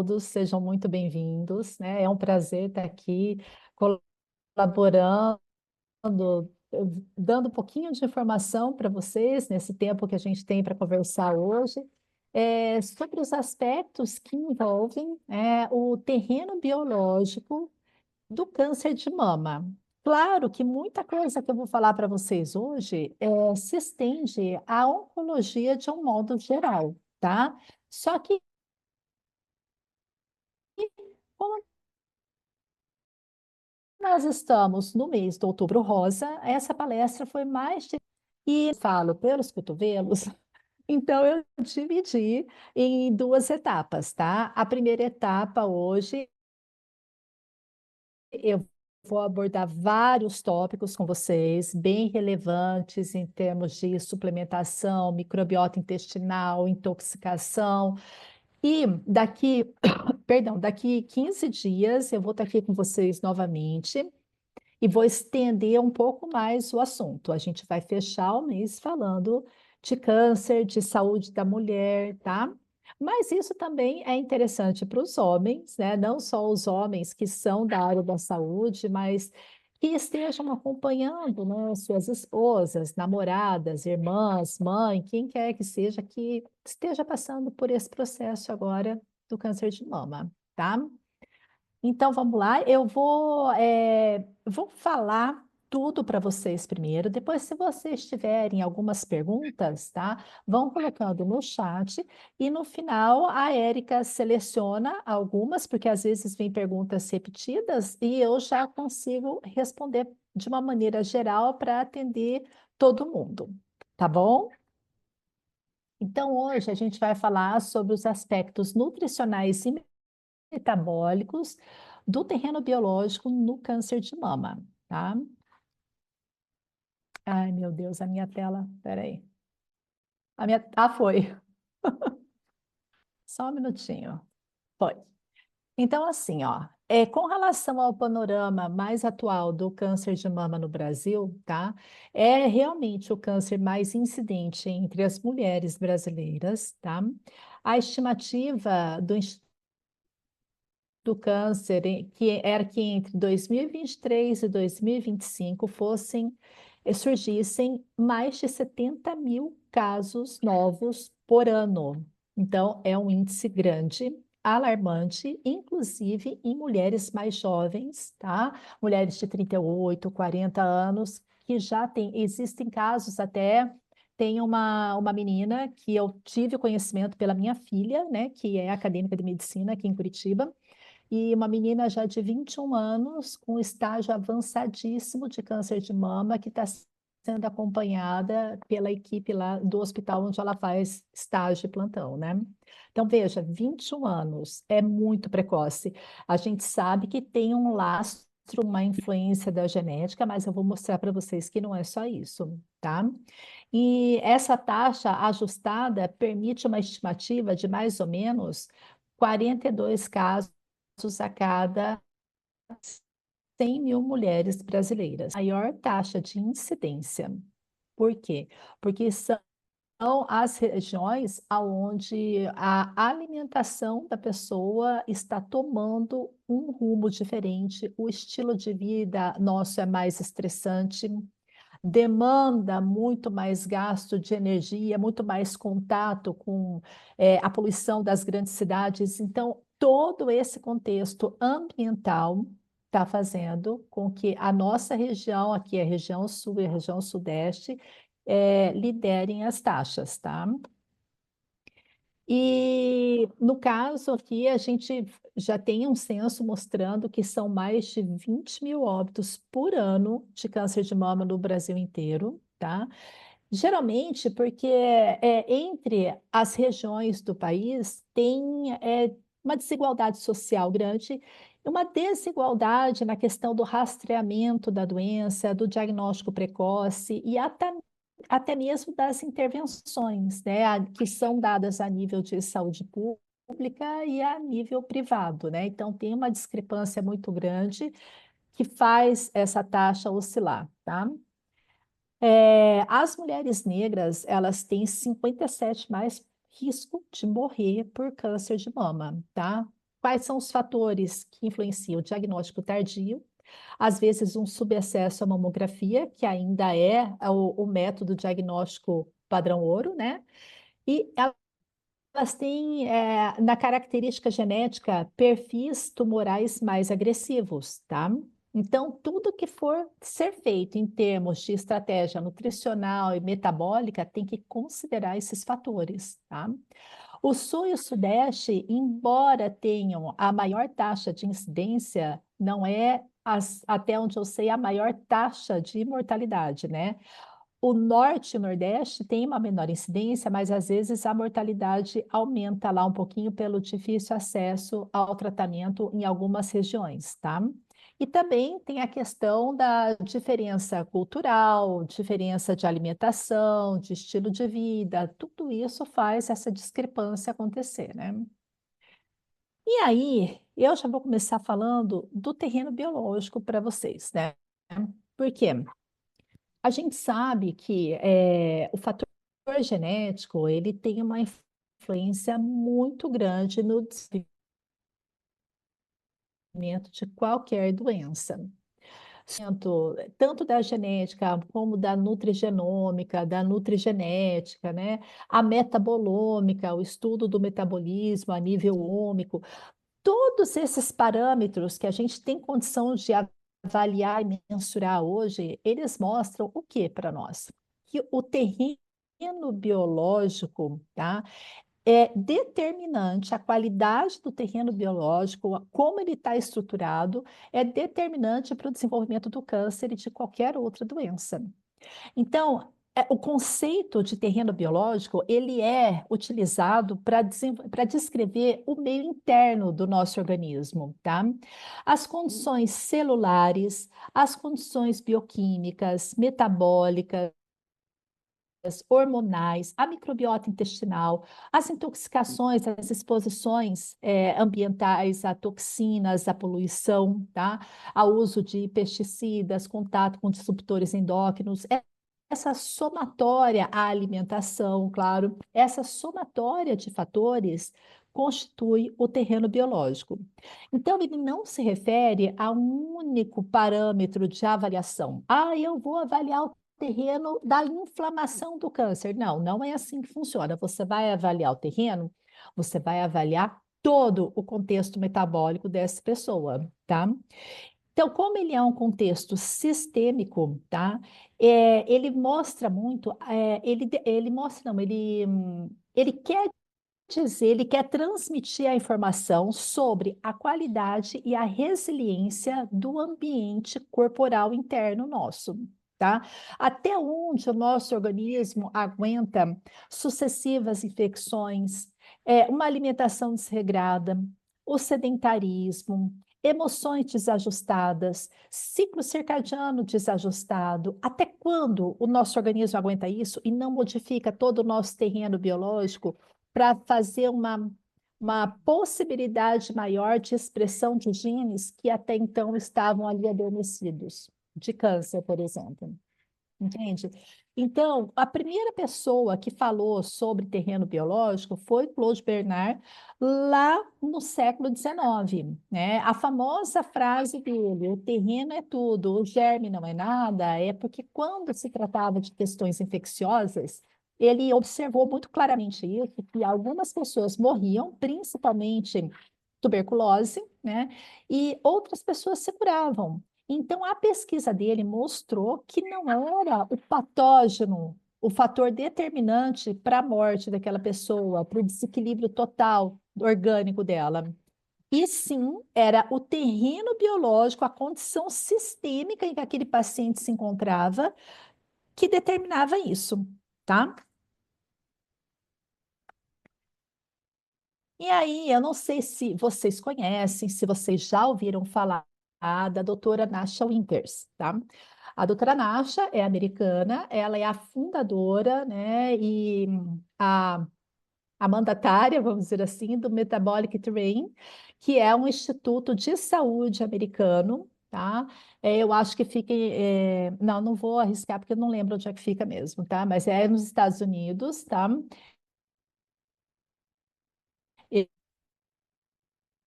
todos, sejam muito bem-vindos, né? É um prazer estar aqui colaborando, dando um pouquinho de informação para vocês nesse tempo que a gente tem para conversar hoje, sobre os aspectos que envolvem o terreno biológico do câncer de mama. Claro que muita coisa que eu vou falar para vocês hoje se estende à oncologia de um modo geral, tá? Só que como nós estamos no mês do Outubro Rosa, essa palestra foi mais e falo pelos cotovelos, então eu dividi em duas etapas, tá? A primeira etapa hoje eu vou abordar vários tópicos com vocês, bem relevantes em termos de suplementação, microbiota intestinal, intoxicação. E daqui, perdão, daqui 15 dias eu vou estar aqui com vocês novamente e vou estender um pouco mais o assunto. A gente vai fechar o mês falando de câncer, de saúde da mulher, tá? Mas isso também é interessante para os homens, né? Não só os homens que são da área da saúde, mas que estejam acompanhando, né, suas esposas, namoradas, irmãs, mãe, quem quer que seja que esteja passando por esse processo agora do câncer de mama, tá? Então vamos lá, vou falar tudo para vocês primeiro. Depois, se vocês tiverem algumas perguntas, tá? Vão colocando no chat e no final a Érica seleciona algumas, porque às vezes vem perguntas repetidas e eu já consigo responder de uma maneira geral para atender todo mundo, tá bom? Então hoje a gente vai falar sobre os aspectos nutricionais e metabólicos do terreno biológico no câncer de mama, tá? Ai, meu Deus, a minha tela, peraí. Foi. Só um minutinho. Foi. Então, assim, ó, com relação ao panorama mais atual do câncer de mama no Brasil, tá? É realmente o câncer mais incidente entre as mulheres brasileiras, tá? A estimativa do câncer, que era que entre 2023 e 2025 surgissem mais de 70 mil casos novos por ano. Então, é um índice grande, alarmante, inclusive em mulheres mais jovens, tá? Mulheres de 38, 40 anos, que já existem casos até. Tem uma menina que eu tive conhecimento pela minha filha, né, que é acadêmica de medicina aqui em Curitiba, e uma menina já de 21 anos, com estágio avançadíssimo de câncer de mama, que está sendo acompanhada pela equipe lá do hospital onde ela faz estágio e plantão, né? Então, veja, 21 anos é muito precoce. A gente sabe que tem um lastro, uma influência da genética, mas eu vou mostrar para vocês que não é só isso, tá? E essa taxa ajustada permite uma estimativa de mais ou menos 42 casos a cada 100 mil mulheres brasileiras. Maior taxa de incidência. Por quê? Porque são as regiões onde a alimentação da pessoa está tomando um rumo diferente, o estilo de vida nosso é mais estressante, demanda muito mais gasto de energia, muito mais contato com a poluição das grandes cidades. Então, todo esse contexto ambiental está fazendo com que a nossa região, aqui a região sul e a região sudeste, liderem as taxas, tá? E no caso aqui, a gente já tem um censo mostrando que são mais de 20 mil óbitos por ano de câncer de mama no Brasil inteiro, tá? Geralmente porque entre as regiões do país tem uma desigualdade social grande, uma desigualdade na questão do rastreamento da doença, do diagnóstico precoce e até mesmo das intervenções, né, que são dadas a nível de saúde pública e a nível privado, né? Então tem uma discrepância muito grande que faz essa taxa oscilar, tá? As mulheres negras, elas têm 57 mais risco de morrer por câncer de mama, tá? quais são os fatores que influenciam o diagnóstico tardio, às vezes um subexcesso à mamografia, que ainda é o método diagnóstico padrão ouro, né? E elas têm, na característica genética, perfis tumorais mais agressivos, tá? Então, tudo que for ser feito em termos de estratégia nutricional e metabólica tem que considerar esses fatores, tá? O Sul e o Sudeste, embora tenham a maior taxa de incidência, não é, até onde eu sei, a maior taxa de mortalidade, né? O Norte e o Nordeste têm uma menor incidência, mas às vezes a mortalidade aumenta lá um pouquinho pelo difícil acesso ao tratamento em algumas regiões, tá? E também tem a questão da diferença cultural, diferença de alimentação, de estilo de vida, tudo isso faz essa discrepância acontecer, né? E aí, eu já vou começar falando do terreno biológico para vocês, né? Por quê? A gente sabe que o fator genético ele tem uma influência muito grande no desenvolvimento de qualquer doença. Tanto da genética como da nutrigenômica, da nutrigenética, né? A metabolômica, o estudo do metabolismo a nível ômico, todos esses parâmetros que a gente tem condição de avaliar e mensurar hoje, eles mostram o que para nós? Que o terreno biológico, tá, é determinante, a qualidade do terreno biológico, como ele está estruturado, é determinante para o desenvolvimento do câncer e de qualquer outra doença. Então, o conceito de terreno biológico, ele é utilizado para descrever o meio interno do nosso organismo, tá? As condições celulares, as condições bioquímicas, metabólicas, hormonais, a microbiota intestinal, as intoxicações, as exposições ambientais a toxinas, a poluição, tá? Ao uso de pesticidas, contato com disruptores endócrinos, essa somatória, a alimentação, claro, essa somatória de fatores constitui o terreno biológico. Então, ele não se refere a um único parâmetro de avaliação. Ah, eu vou avaliar o terreno da inflamação do câncer. Não, não é assim que funciona. Você vai avaliar o terreno, você vai avaliar todo o contexto metabólico dessa pessoa, tá? Então, como ele é um contexto sistêmico, tá? Ele mostra muito, ele mostra, não, ele quer dizer, ele quer transmitir a informação sobre a qualidade e a resiliência do ambiente corporal interno nosso, tá? Até onde o nosso organismo aguenta sucessivas infecções, uma alimentação desregrada, o sedentarismo, emoções desajustadas, ciclo circadiano desajustado. Até quando o nosso organismo aguenta isso e não modifica todo o nosso terreno biológico para fazer uma possibilidade maior de expressão de genes que até então estavam ali adormecidos, de câncer, por exemplo. Entende? Então, a primeira pessoa que falou sobre terreno biológico foi Claude Bernard, lá no século XIX, né? A famosa frase dele, o terreno é tudo, o germe não é nada, é porque quando se tratava de questões infecciosas, ele observou muito claramente isso, que algumas pessoas morriam, principalmente tuberculose, né? E outras pessoas se curavam. Então, a pesquisa dele mostrou que não era o patógeno o fator determinante para a morte daquela pessoa, para o desequilíbrio total orgânico dela. E sim, era o terreno biológico, a condição sistêmica em que aquele paciente se encontrava, que determinava isso, tá? E aí, eu não sei se vocês conhecem, se vocês já ouviram falar da doutora Nasha Winters, tá? A doutora Nasha é americana, ela é a fundadora, né, e a mandatária, vamos dizer assim, do Metabolic Terrain, que é um instituto de saúde americano, tá? Eu acho que fica, não, não vou arriscar porque eu não lembro onde é que fica mesmo, tá? Mas é nos Estados Unidos, tá?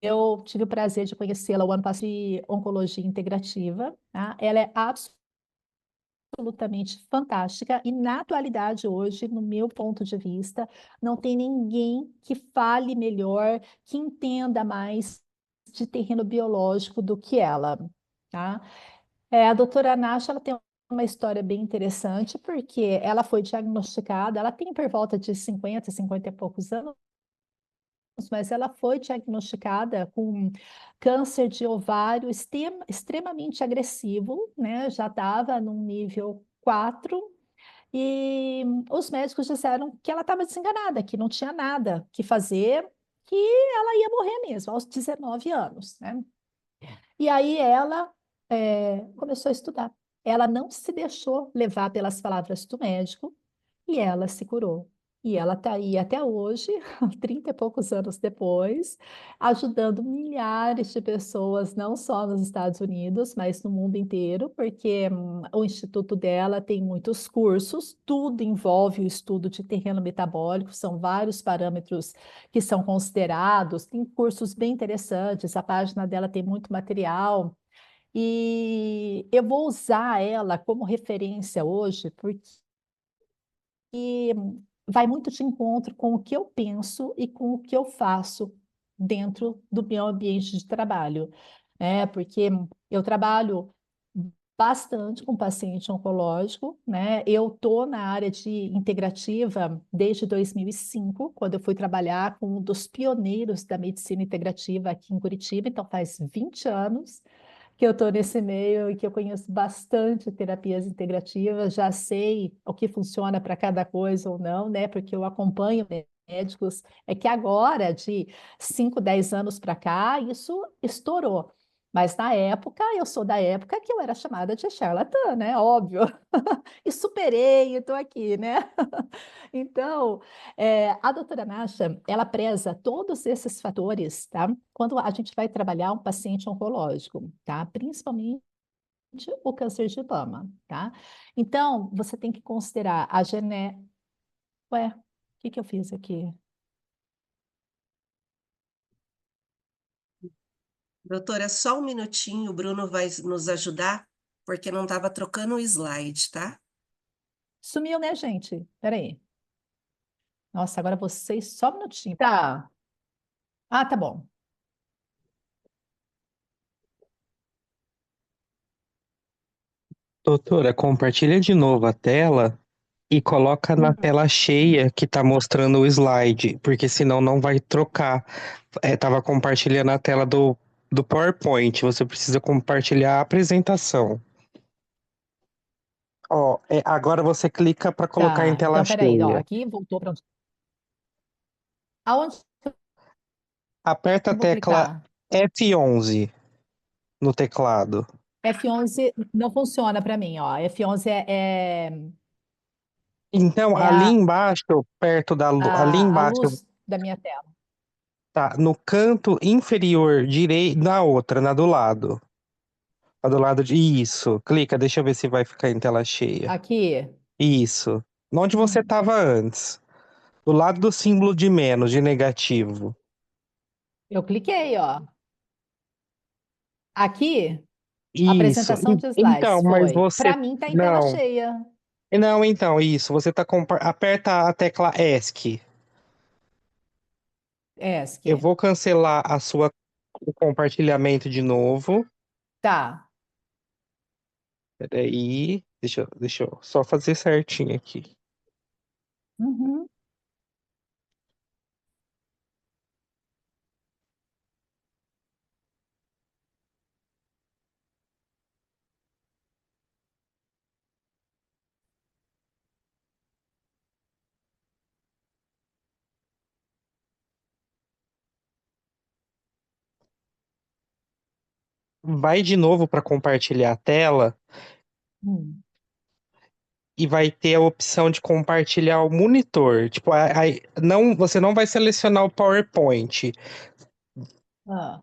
Eu tive o prazer de conhecê-la o ano passado de oncologia integrativa, tá? Ela é absolutamente fantástica e na atualidade hoje, no meu ponto de vista, não tem ninguém que fale melhor, que entenda mais de terreno biológico do que ela, tá? A doutora Nash, ela tem uma história bem interessante, porque ela foi diagnosticada, ela tem por volta de 50 e poucos anos, mas ela foi diagnosticada com câncer de ovário extremamente agressivo, né? Já estava num nível 4 e os médicos disseram que ela estava desenganada, que não tinha nada que fazer, que ela ia morrer mesmo, aos 19 anos, né? E aí ela começou a estudar. Ela não se deixou levar pelas palavras do médico e ela se curou. E ela está aí até hoje, 30 e poucos anos depois, ajudando milhares de pessoas, não só nos Estados Unidos, mas no mundo inteiro, porque o instituto dela tem muitos cursos, tudo envolve o estudo de terreno metabólico, são vários parâmetros que são considerados, tem cursos bem interessantes, a página dela tem muito material. E eu vou usar ela como referência hoje, porque vai muito de encontro com o que eu penso e com o que eu faço dentro do meu ambiente de trabalho, né? Porque eu trabalho bastante com paciente oncológico, né? Eu tô na área de integrativa desde 2005, quando eu fui trabalhar com um dos pioneiros da medicina integrativa aqui em Curitiba, então faz 20 anos que eu estou nesse meio e que eu conheço bastante terapias integrativas, já sei o que funciona para cada coisa ou não, né? Porque eu acompanho médicos, é que agora, de 5, 10 anos para cá, isso estourou. Mas na época, eu sou da época que eu era chamada de charlatã, né? Óbvio. E superei, estou aqui, né? Então, a doutora Nasha, ela preza todos esses fatores, tá? Quando a gente vai trabalhar um paciente oncológico, tá? Principalmente o câncer de mama, tá? Então, você tem que considerar a gené... Ué, o que que eu fiz aqui? Doutora, só um minutinho, o Bruno vai nos ajudar, porque não estava trocando o slide, tá? Sumiu, né, gente? Peraí. Nossa, agora vocês só um minutinho. Tá. Ah, tá bom. Doutora, compartilha de novo a tela e coloca na Hum. tela cheia que tá mostrando o slide, porque senão não vai trocar. Tava compartilhando a tela do PowerPoint, você precisa compartilhar a apresentação. Ó, agora você clica para colocar em Tá, tela então peraí, ó, cheia. aqui voltou para onde? Aonde Aperta a eu vou tecla clicar? F11 no teclado. F11 não funciona para mim, ó. F11 Então, é ali embaixo, perto ali a embaixo, luz da minha tela. tá no canto inferior direito, na outra, na do lado. A do lado de. Isso. Clica, deixa eu ver se vai ficar em tela cheia. Aqui. Isso. Onde você Hum, estava antes. Do lado do símbolo de menos, de negativo. eu cliquei, ó. Aqui, Isso. apresentação de Então, slides, mas foi. você. Para mim tá em tela Não. cheia. Não, então, isso. Você tá. Aperta a tecla ESC. Eu ESC. vou cancelar o compartilhamento de novo. Tá. Peraí. Deixa eu só fazer certinho aqui. Uhum. Vai de novo para compartilhar a tela. Hum. E vai ter a opção de compartilhar o monitor. Tipo, não, você não vai selecionar o PowerPoint. Ah,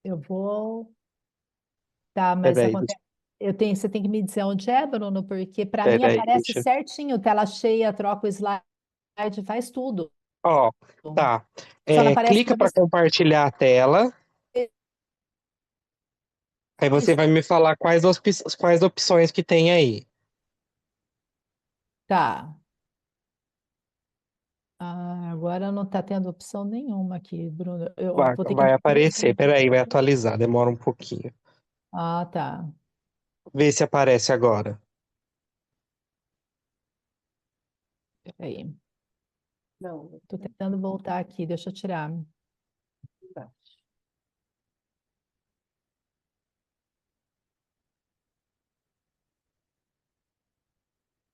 eu vou. Tá, mas Peraí, acontece. Você tem que me dizer onde é, Bruno, porque para mim peraí, aparece deixa. certinho, tela cheia, troca o slide, faz tudo. Ó, tá. Só não aparece Clica para para você. compartilhar a tela. Aí você vai me falar quais opções que tem aí. Tá. Agora não está tendo opção nenhuma aqui, Bruno. Eu Vai, vou ter que vai aparecer. introduzir. Peraí, vai atualizar. Demora um pouquinho. Ah, tá. Vê se aparece agora. Peraí. Não, Estou tentando voltar aqui. Deixa eu tirar. embaixo.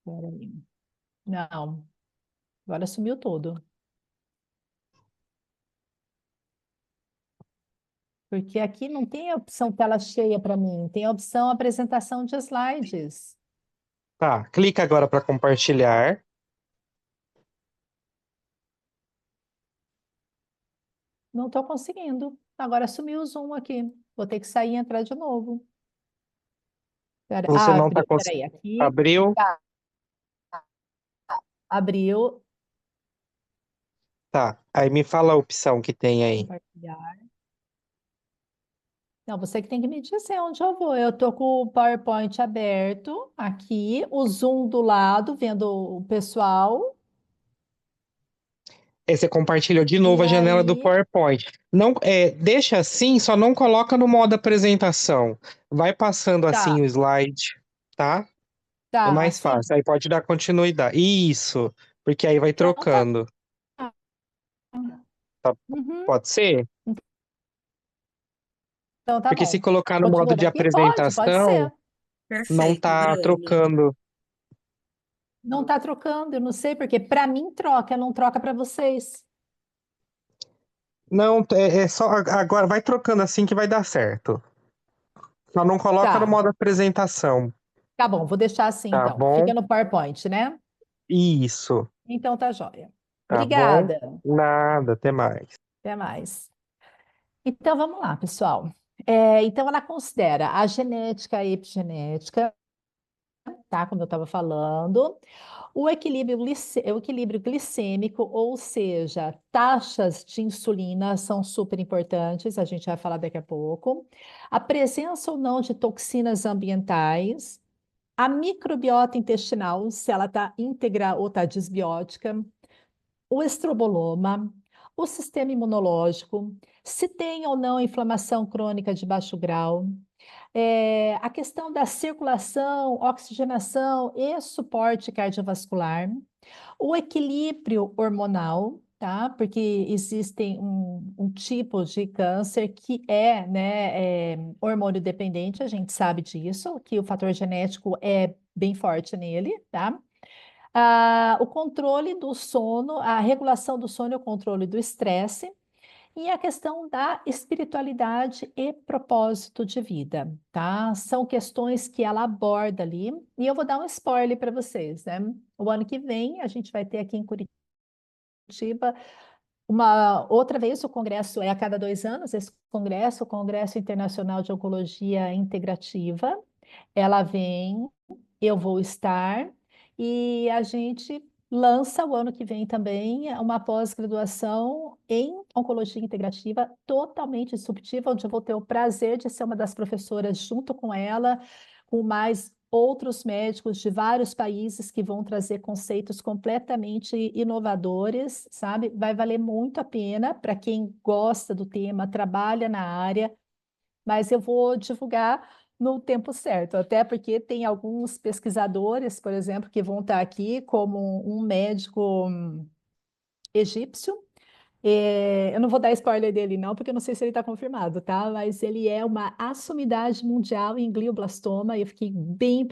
Peraí. Não. Agora sumiu tudo. Porque aqui não tem a opção tela cheia para mim. Tem a opção apresentação de slides. Tá, clica agora para compartilhar. Não estou conseguindo. Agora sumiu o Zoom aqui. Vou ter que sair e entrar de novo. Você não está Peraí. conseguindo. Aqui. Abriu? Tá. Abriu. Tá. Aí me fala a opção que tem aí. Compartilhar. Não, você que tem que me dizer onde eu vou. Eu tô com o PowerPoint aberto aqui, o Zoom do lado, vendo o pessoal. Aí você compartilhou de E novo a janela do aí, PowerPoint. Não, deixa assim, só não coloca no modo apresentação. Vai passando tá, assim o slide, tá? É tá, mais assim. fácil. Aí pode dar continuidade. Isso, porque aí vai Então tá. trocando. Tá? Uhum. Pode ser? Então tá Porque se bom. colocar no modo Continua de daqui? Pode apresentação, ser. não Perfeito, tá Bruno. trocando. Não tá trocando, eu não sei porque para mim troca, não troca para vocês. Não, é só agora vai trocando assim que vai dar certo. Só não coloca no Tá, modo apresentação, tá bom, vou deixar assim tá então. bom? Fica no PowerPoint, né? Isso, Então tá jóia. tá bom? Obrigada. Nada, até mais. Até mais. Então vamos lá, pessoal. Então ela considera a genética e a epigenética, tá? Como eu estava falando, o equilíbrio glicêmico, ou seja, taxas de insulina são super importantes, a gente vai falar daqui a pouco. A presença ou não de toxinas ambientais, a microbiota intestinal, se ela está íntegra ou está disbiótica, o estroboloma, o sistema imunológico, se tem ou não inflamação crônica de baixo grau, a questão da circulação, oxigenação e suporte cardiovascular, o equilíbrio hormonal, tá? Porque existem um tipo de câncer que hormônio dependente, a gente sabe disso, que o fator genético é bem forte nele, tá? O controle do sono, a regulação do sono e o controle do estresse, e a questão da espiritualidade e propósito de vida, tá? São questões que ela aborda ali, e eu vou dar um spoiler para vocês, né? O ano que vem a gente vai ter aqui em Curitiba uma outra vez, o congresso é a cada 2 anos, esse congresso, o Congresso Internacional de Oncologia Integrativa. Ela vem, eu vou estar, e a gente lança o ano que vem também uma pós-graduação em Oncologia Integrativa totalmente disruptiva, onde eu vou ter o prazer de ser uma das professoras junto com ela, com mais outros médicos de vários países que vão trazer conceitos completamente inovadores, sabe? Vai valer muito a pena para quem gosta do tema, trabalha na área, mas eu vou divulgar no tempo certo, até porque tem alguns pesquisadores, por exemplo, que vão estar aqui, como um médico egípcio. Eu não vou dar spoiler dele, não, porque eu não sei se ele está confirmado, tá? Mas ele é uma assumidade mundial em glioblastoma, e eu fiquei bem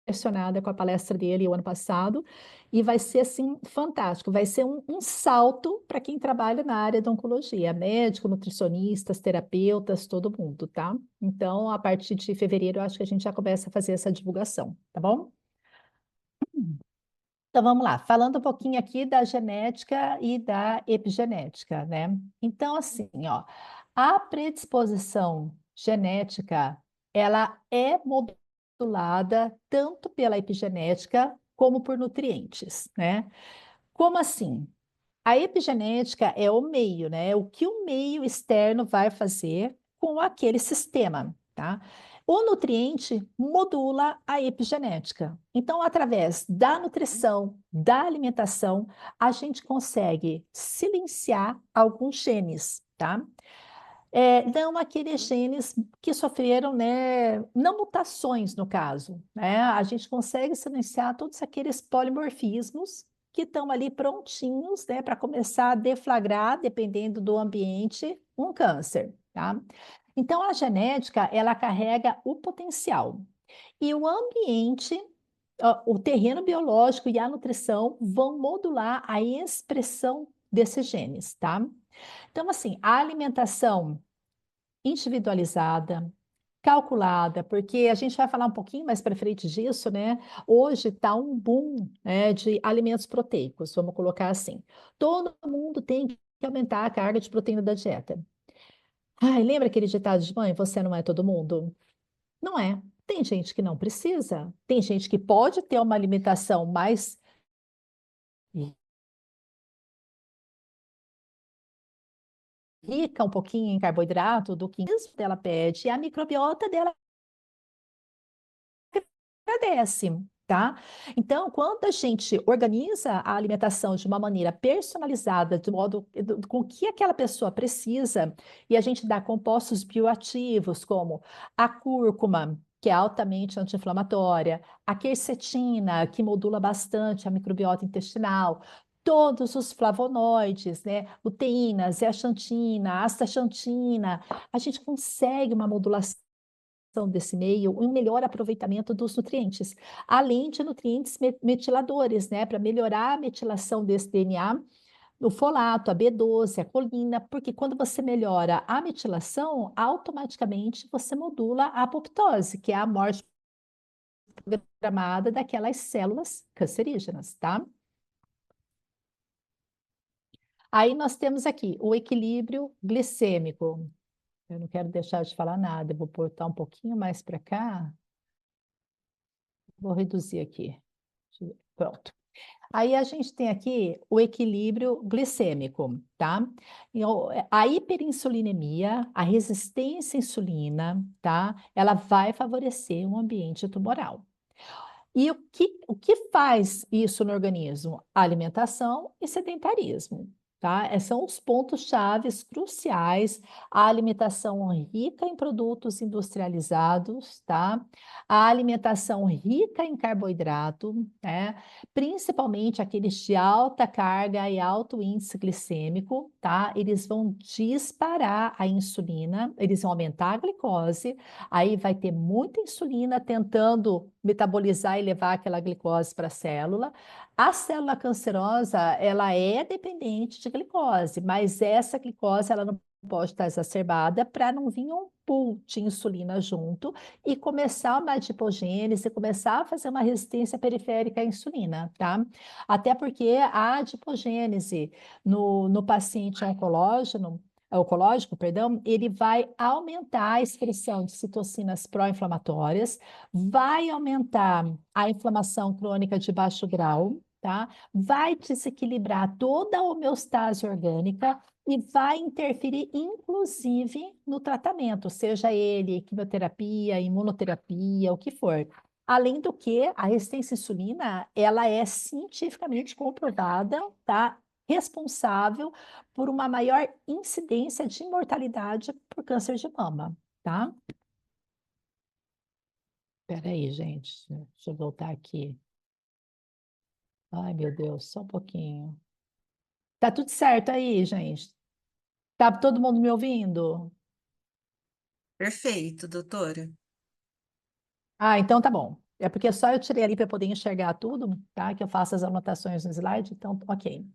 impressionada com a palestra dele o ano passado, e vai ser assim fantástico, vai ser um salto para quem trabalha na área da oncologia, médico, nutricionistas, terapeutas, todo mundo, tá? Então, a partir de fevereiro, eu acho que a gente já começa a fazer essa divulgação, tá bom? Então, vamos lá, falando um pouquinho aqui da genética e da epigenética, né? Então, assim, ó, a predisposição genética, ela é modulada tanto pela epigenética como por nutrientes, né? Como assim? A epigenética é o meio, né? O que o meio externo vai fazer com aquele sistema, tá? O nutriente modula a epigenética. Então, através da nutrição, da alimentação, a gente consegue silenciar alguns genes, tá? Não aqueles genes que sofreram, né, não mutações no caso, né? A gente consegue silenciar todos aqueles polimorfismos que estão ali prontinhos, né, para começar a deflagrar, dependendo do ambiente, um câncer, tá? Então, a genética, ela carrega o potencial. E o ambiente, o terreno biológico e a nutrição vão modular a expressão desses genes, tá? Então, assim, a alimentação individualizada, calculada, porque a gente vai falar um pouquinho mais para frente disso, né? Hoje está um boom, né, de alimentos proteicos, vamos colocar assim. Todo mundo tem que aumentar a carga de proteína da dieta. Ai, lembra aquele ditado de mãe, você não é todo mundo? Não é. Tem gente que não precisa, tem gente que pode ter uma alimentação mais rica um pouquinho em carboidrato do que ela pede, e a microbiota dela agradece, tá? Então, quando a gente organiza a alimentação de uma maneira personalizada, de modo com que aquela pessoa precisa, e a gente dá compostos bioativos como a cúrcuma, que é altamente anti-inflamatória, a quercetina, que modula bastante a microbiota intestinal, todos os flavonoides, né, luteína, zeaxantina, astaxantina, a gente consegue uma modulação desse meio, um melhor aproveitamento dos nutrientes, além de nutrientes metiladores, né, para melhorar a metilação desse DNA, o folato, a B12, a colina, porque quando você melhora a metilação, automaticamente você modula a apoptose, que é a morte programada daquelas células cancerígenas, tá? Aí nós temos aqui o equilíbrio glicêmico. Eu não quero deixar de falar nada, eu vou portar um pouquinho mais para cá. Vou reduzir aqui. Pronto. Aí a gente tem aqui o equilíbrio glicêmico, tá? A hiperinsulinemia, a resistência à insulina, tá? Ela vai favorecer um ambiente tumoral. E o que faz isso no organismo? Alimentação e sedentarismo, tá? São os pontos chaves cruciais. A alimentação rica em produtos industrializados, tá? A alimentação rica em carboidrato, né? Principalmente aqueles de alta carga e alto índice glicêmico, tá? Eles vão disparar a insulina, eles vão aumentar a glicose, aí vai ter muita insulina tentando metabolizar e levar aquela glicose para a célula. A célula cancerosa, ela é dependente de glicose, mas essa glicose, ela não pode estar exacerbada para não vir um pool de insulina junto e começar uma adipogênese, começar a fazer uma resistência periférica à insulina, tá? Até porque a adipogênese no paciente oncológico, perdão, ele vai aumentar a excreção de citocinas pró-inflamatórias, vai aumentar a inflamação crônica de baixo grau, tá? Vai desequilibrar toda a homeostase orgânica e vai interferir, inclusive, no tratamento, seja ele quimioterapia, imunoterapia, o que for. Além do que, a resistência à insulina, ela é cientificamente comprovada, tá? Responsável por uma maior incidência de mortalidade por câncer de mama, tá? Espera aí, gente. Deixa eu voltar aqui. Ai, meu Deus, só um pouquinho. Tá tudo certo aí, gente? Tá todo mundo me ouvindo? Perfeito, doutora. Ah, então tá bom. É porque só eu tirei ali para poder enxergar tudo, tá? Que eu faço as anotações no slide, então, ok.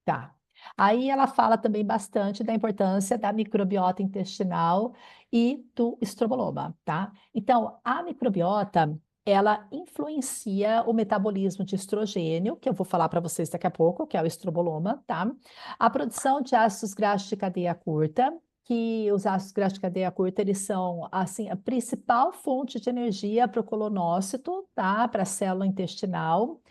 Tá. Aí ela fala também bastante da importância da microbiota intestinal e do estroboloma, tá? Então, a microbiota, ela influencia o metabolismo de estrogênio, que eu vou falar para vocês daqui a pouco, que é o estroboloma, tá? A produção de ácidos graxos de cadeia curta, que os ácidos graxos de cadeia curta, eles são, assim, a principal fonte de energia para o colonócito, tá? Para a célula intestinal.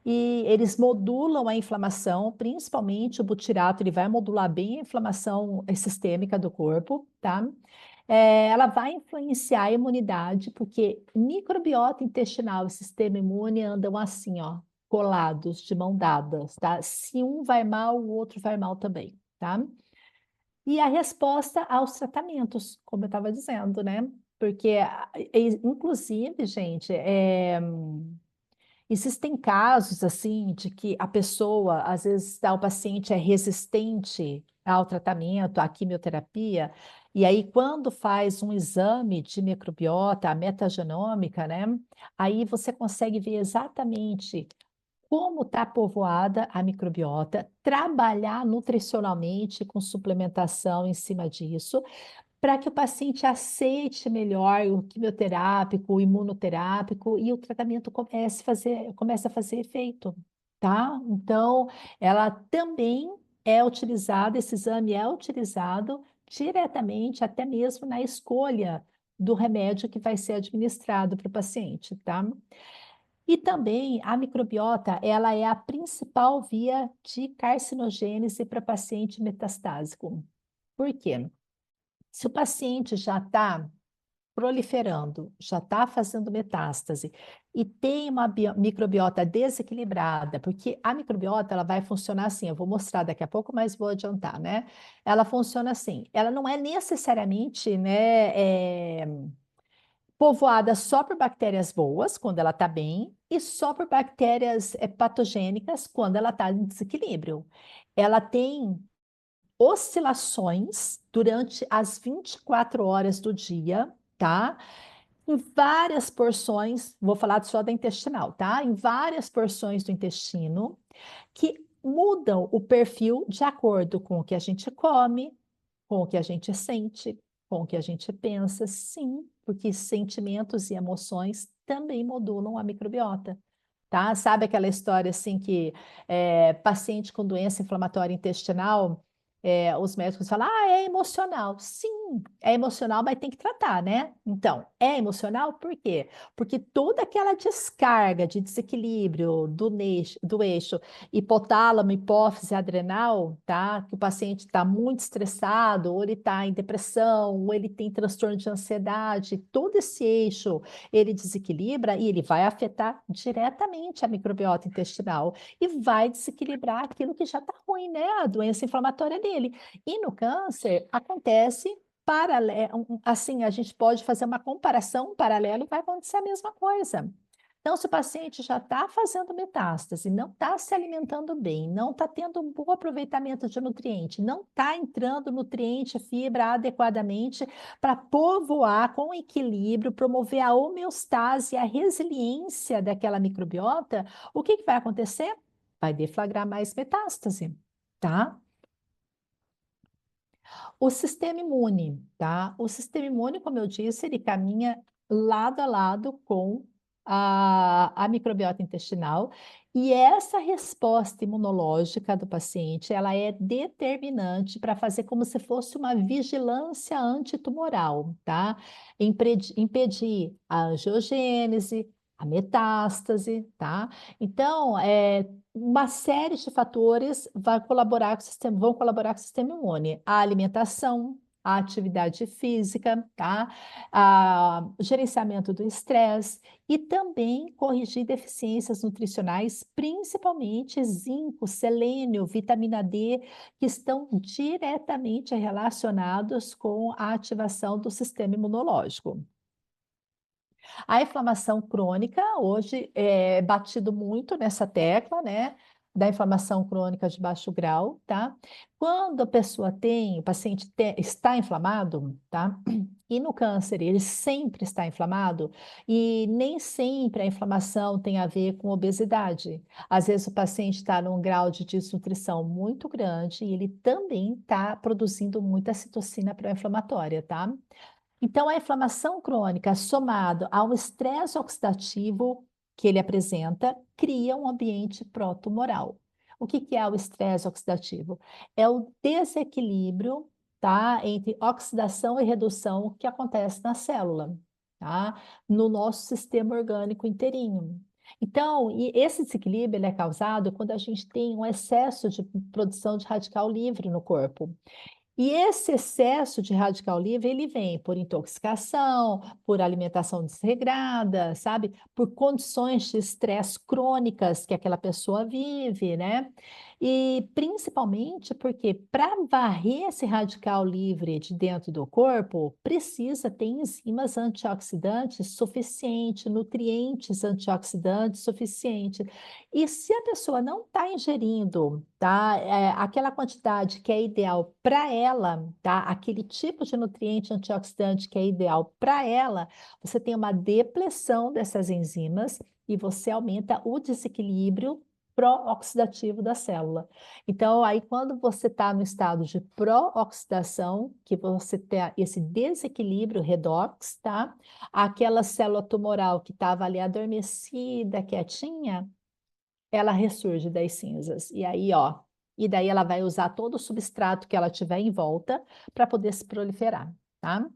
E eles modulam a inflamação, principalmente o butirato, ele vai modular bem a inflamação sistêmica do corpo, tá? Ela vai influenciar a imunidade, porque microbiota intestinal e sistema imune andam assim, ó, colados, de mão dadas, tá? Se um vai mal, o outro vai mal também, tá? E a resposta aos tratamentos, como eu estava dizendo, né? Porque, inclusive, gente, existem casos assim de que a pessoa, às vezes, o paciente é resistente ao tratamento, à quimioterapia, e aí quando faz um exame de microbiota, a metagenômica, né? Aí você consegue ver exatamente como está povoada a microbiota, trabalhar nutricionalmente com suplementação em cima disso, para que o paciente aceite melhor o quimioterápico, o imunoterápico e o tratamento comece a fazer efeito, tá? Então, ela também é utilizada, esse exame é utilizado diretamente até mesmo na escolha do remédio que vai ser administrado para o paciente, tá? E também a microbiota, ela é a principal via de carcinogênese para paciente metastásico. Por quê? Se o paciente já está proliferando, já está fazendo metástase e tem uma microbiota desequilibrada, porque a microbiota ela vai funcionar assim, eu vou mostrar daqui a pouco, mas vou adiantar, né? Ela funciona assim, ela não é necessariamente, né, povoada só por bactérias boas, quando ela está bem, e só por bactérias patogênicas, quando ela está em desequilíbrio. Ela tem oscilações durante as 24 horas do dia, tá? Em várias porções, vou falar só da intestinal, tá? Em várias porções do intestino, que mudam o perfil de acordo com o que a gente come, com o que a gente sente, com o que a gente pensa, sim, porque sentimentos e emoções também modulam a microbiota. Tá? Sabe aquela história assim que paciente com doença inflamatória intestinal, os médicos falam, é emocional. Sim, é emocional, mas tem que tratar, né? Então, é emocional por quê? Porque toda aquela descarga de desequilíbrio do eixo hipotálamo, hipófise, adrenal, tá? Que o paciente está muito estressado, ou ele está em depressão, ou ele tem transtorno de ansiedade, todo esse eixo ele desequilibra e ele vai afetar diretamente a microbiota intestinal e vai desequilibrar aquilo que já está ruim, né? A doença inflamatória dele. E no câncer acontece paralelo, assim, a gente pode fazer uma comparação paralela e vai acontecer a mesma coisa. Então, se o paciente já está fazendo metástase, não está se alimentando bem, não está tendo um bom aproveitamento de nutriente, não está entrando nutriente, fibra adequadamente para povoar com equilíbrio, promover a homeostase, a resiliência daquela microbiota, o que vai acontecer? Vai deflagrar mais metástase, tá? O sistema imune, tá? O sistema imune, como eu disse, ele caminha lado a lado com a microbiota intestinal, e essa resposta imunológica do paciente, ela é determinante para fazer como se fosse uma vigilância antitumoral, tá? Impedir a angiogênese, a metástase, tá? Então, uma série de fatores vão colaborar com o sistema imune. A alimentação, a atividade física, tá? O gerenciamento do estresse e também corrigir deficiências nutricionais, principalmente zinco, selênio, vitamina D, que estão diretamente relacionados com a ativação do sistema imunológico. A inflamação crônica, hoje é batido muito nessa tecla, né? Da inflamação crônica de baixo grau, tá? Quando a pessoa o paciente está inflamado, tá? E no câncer ele sempre está inflamado, e nem sempre a inflamação tem a ver com obesidade. Às vezes o paciente está num grau de desnutrição muito grande e ele também está produzindo muita citocina pró-inflamatória, tá? Então, a inflamação crônica, somado ao estresse oxidativo que ele apresenta, cria um ambiente pró-tumoral. O que é o estresse oxidativo? É o desequilíbrio tá? Entre oxidação e redução que acontece na célula, tá? No nosso sistema orgânico inteirinho. Então, e esse desequilíbrio ele é causado quando a gente tem um excesso de produção de radical livre no corpo. E esse excesso de radical livre, ele vem por intoxicação, por alimentação desregrada, sabe? Por condições de estresse crônicas que aquela pessoa vive, né? E principalmente porque para varrer esse radical livre de dentro do corpo, precisa ter enzimas antioxidantes suficientes, nutrientes antioxidantes suficientes. E se a pessoa não está ingerindo, tá, aquela quantidade que é ideal para ela, tá, aquele tipo de nutriente antioxidante que é ideal para ela, você tem uma depressão dessas enzimas e você aumenta o desequilíbrio pró-oxidativo da célula. Então, aí quando você está no estado de pró-oxidação, que você tem esse desequilíbrio redox, tá? Aquela célula tumoral que estava ali adormecida, quietinha, ela ressurge das cinzas. E aí, ó, e daí ela vai usar todo o substrato que ela tiver em volta para poder se proliferar, tá?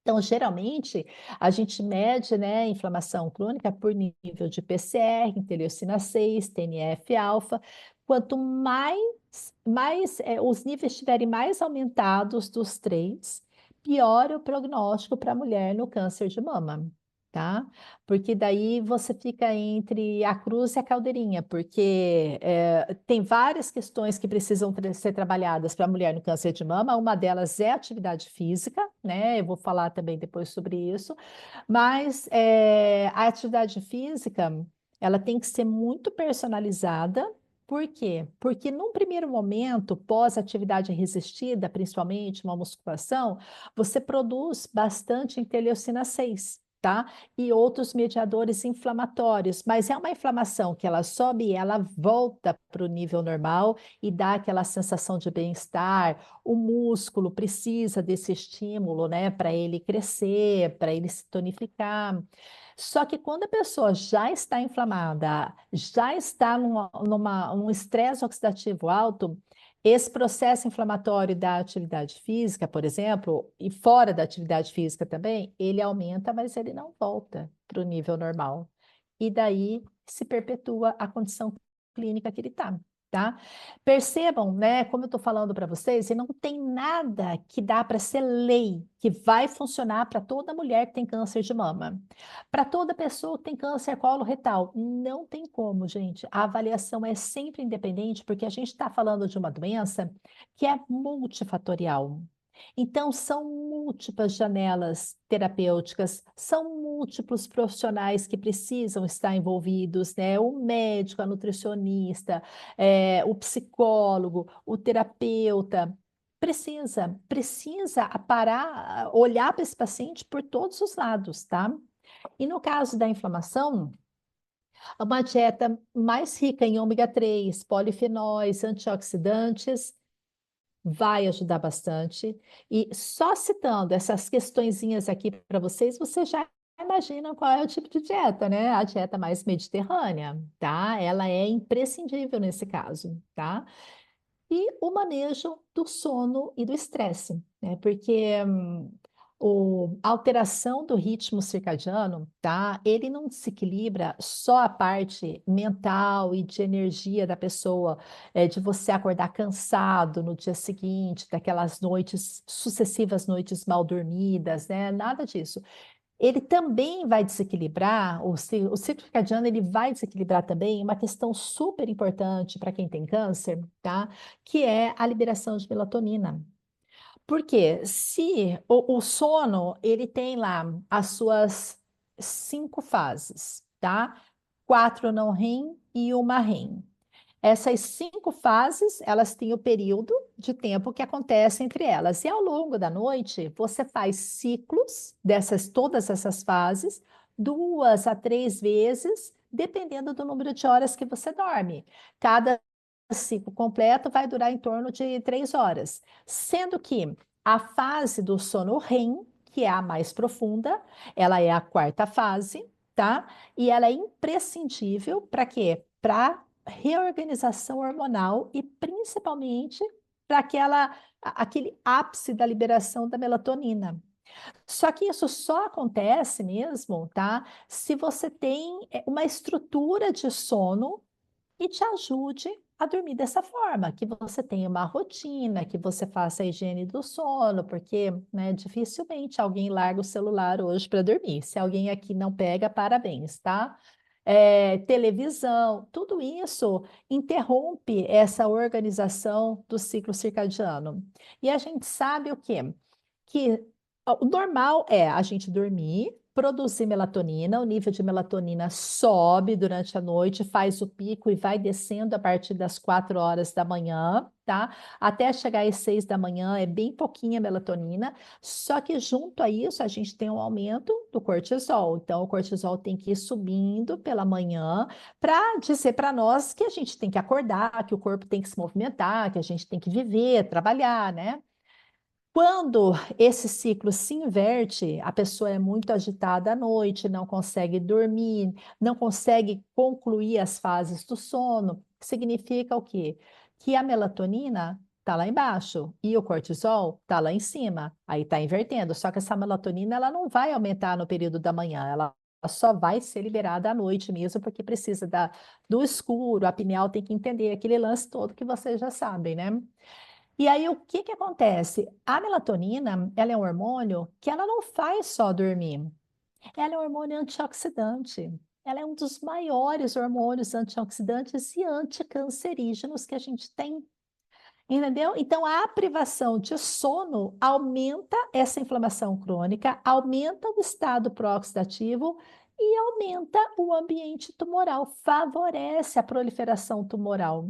Então, geralmente, a gente mede, né, inflamação crônica por nível de PCR, interleucina 6, TNF-alfa. Quanto mais os níveis estiverem mais aumentados dos três, pior é o prognóstico para a mulher no câncer de mama, tá? Porque daí você fica entre a cruz e a caldeirinha, porque tem várias questões que precisam ser trabalhadas para a mulher no câncer de mama. Uma delas é a atividade física, né? Eu vou falar também depois sobre isso, mas a atividade física, ela tem que ser muito personalizada. Por quê? Porque num primeiro momento, pós-atividade resistida, principalmente uma musculação, você produz bastante interleucina 6, tá? E outros mediadores inflamatórios, mas é uma inflamação que ela sobe e ela volta para o nível normal e dá aquela sensação de bem-estar. O músculo precisa desse estímulo, né, para ele crescer, para ele se tonificar. Só que quando a pessoa já está inflamada, já está num estresse oxidativo alto, esse processo inflamatório da atividade física, por exemplo, e fora da atividade física também, ele aumenta, mas ele não volta para o nível normal. E daí se perpetua a condição clínica que ele está, tá? Percebam, né, como eu estou falando para vocês, e não tem nada que dá para ser lei, que vai funcionar para toda mulher que tem câncer de mama. Para toda pessoa que tem câncer coloretal, não tem como, gente. A avaliação é sempre independente, porque a gente está falando de uma doença que é multifatorial. Então, são múltiplas janelas terapêuticas, são múltiplos profissionais que precisam estar envolvidos, né? O médico, a nutricionista, o psicólogo, o terapeuta. Precisa parar, olhar para esse paciente por todos os lados, tá? E no caso da inflamação, uma dieta mais rica em ômega 3, polifenóis, antioxidantes, vai ajudar bastante. E só citando essas questõezinhas aqui para vocês, vocês já imaginam qual é o tipo de dieta, né? A dieta mais mediterrânea, tá? Ela é imprescindível nesse caso, tá? E o manejo do sono e do estresse, né? Porque a alteração do ritmo circadiano, tá? Ele não desequilibra só a parte mental e de energia da pessoa, de você acordar cansado no dia seguinte, daquelas noites, sucessivas noites mal dormidas, né? Nada disso. Ele também vai desequilibrar, o ciclo circadiano ele vai desequilibrar também uma questão super importante para quem tem câncer, tá? Que é a liberação de melatonina. Porque se o sono, ele tem lá as suas 5 fases, tá? 4 não REM e uma REM. Essas 5 fases, elas têm o período de tempo que acontece entre elas. E ao longo da noite, você faz ciclos todas essas fases, 2 a 3 vezes, dependendo do número de horas que você dorme. Cada ciclo completo vai durar em torno de 3 horas. Sendo que a fase do sono REM, que é a mais profunda, ela é a 4ª fase, tá? E ela é imprescindível para quê? Para reorganização hormonal e principalmente para aquele ápice da liberação da melatonina. Só que isso só acontece mesmo, tá? Se você tem uma estrutura de sono e te ajude a dormir dessa forma, que você tenha uma rotina, que você faça a higiene do sono, porque, né, dificilmente alguém larga o celular hoje para dormir. Se alguém aqui não pega, parabéns, tá? Televisão, tudo isso interrompe essa organização do ciclo circadiano. E a gente sabe o quê? Que o normal é a gente dormir, produzir melatonina, o nível de melatonina sobe durante a noite, faz o pico e vai descendo a partir das 4 horas da manhã, tá? Até chegar às 6 da manhã é bem pouquinha melatonina, só que junto a isso a gente tem um aumento do cortisol. Então o cortisol tem que ir subindo pela manhã para dizer para nós que a gente tem que acordar, que o corpo tem que se movimentar, que a gente tem que viver, trabalhar, né? Quando esse ciclo se inverte, a pessoa é muito agitada à noite, não consegue dormir, não consegue concluir as fases do sono. Significa o quê? Que a melatonina está lá embaixo e o cortisol está lá em cima. Aí está invertendo. Só que essa melatonina ela não vai aumentar no período da manhã, ela só vai ser liberada à noite mesmo, porque precisa do escuro. A pineal tem que entender aquele lance todo que vocês já sabem, né? E aí, o que que acontece? A melatonina, ela é um hormônio que ela não faz só dormir. Ela é um hormônio antioxidante. Ela é um dos maiores hormônios antioxidantes e anticancerígenos que a gente tem. Entendeu? Então, a privação de sono aumenta essa inflamação crônica, aumenta o estado pró-oxidativo e aumenta o ambiente tumoral, favorece a proliferação tumoral.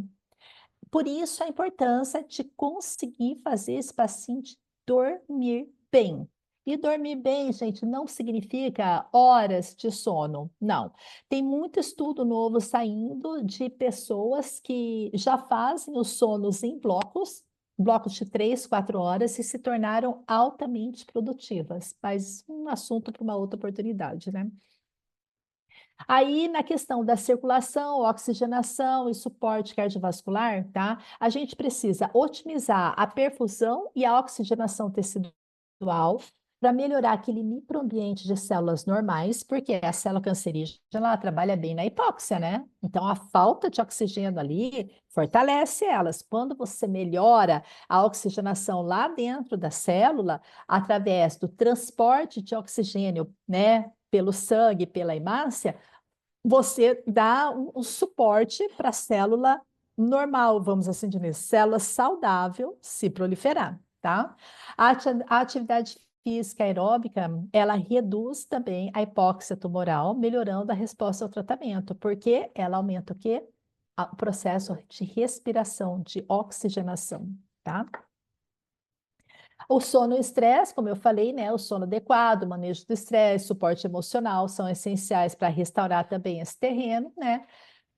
Por isso, a importância de conseguir fazer esse paciente dormir bem. E dormir bem, gente, não significa horas de sono, não. Tem muito estudo novo saindo de pessoas que já fazem os sonos em blocos de 3, 4 horas, e se tornaram altamente produtivas. Mas um assunto para uma outra oportunidade, né? Aí, na questão da circulação, oxigenação e suporte cardiovascular, tá? A gente precisa otimizar a perfusão e a oxigenação tecidual para melhorar aquele microambiente de células normais, porque a célula cancerígena ela trabalha bem na hipóxia, né? Então, a falta de oxigênio ali fortalece elas. Quando você melhora a oxigenação lá dentro da célula, através do transporte de oxigênio, né? Pelo sangue, pela hemácia, você dá um suporte para a célula normal, vamos assim dizer, célula saudável se proliferar, tá? A atividade física aeróbica, ela reduz também a hipóxia tumoral, melhorando a resposta ao tratamento, porque ela aumenta o quê? O processo de respiração, de oxigenação, tá? O sono e o estresse, como eu falei, né? O sono adequado, o manejo do estresse, suporte emocional são essenciais para restaurar também esse terreno, né?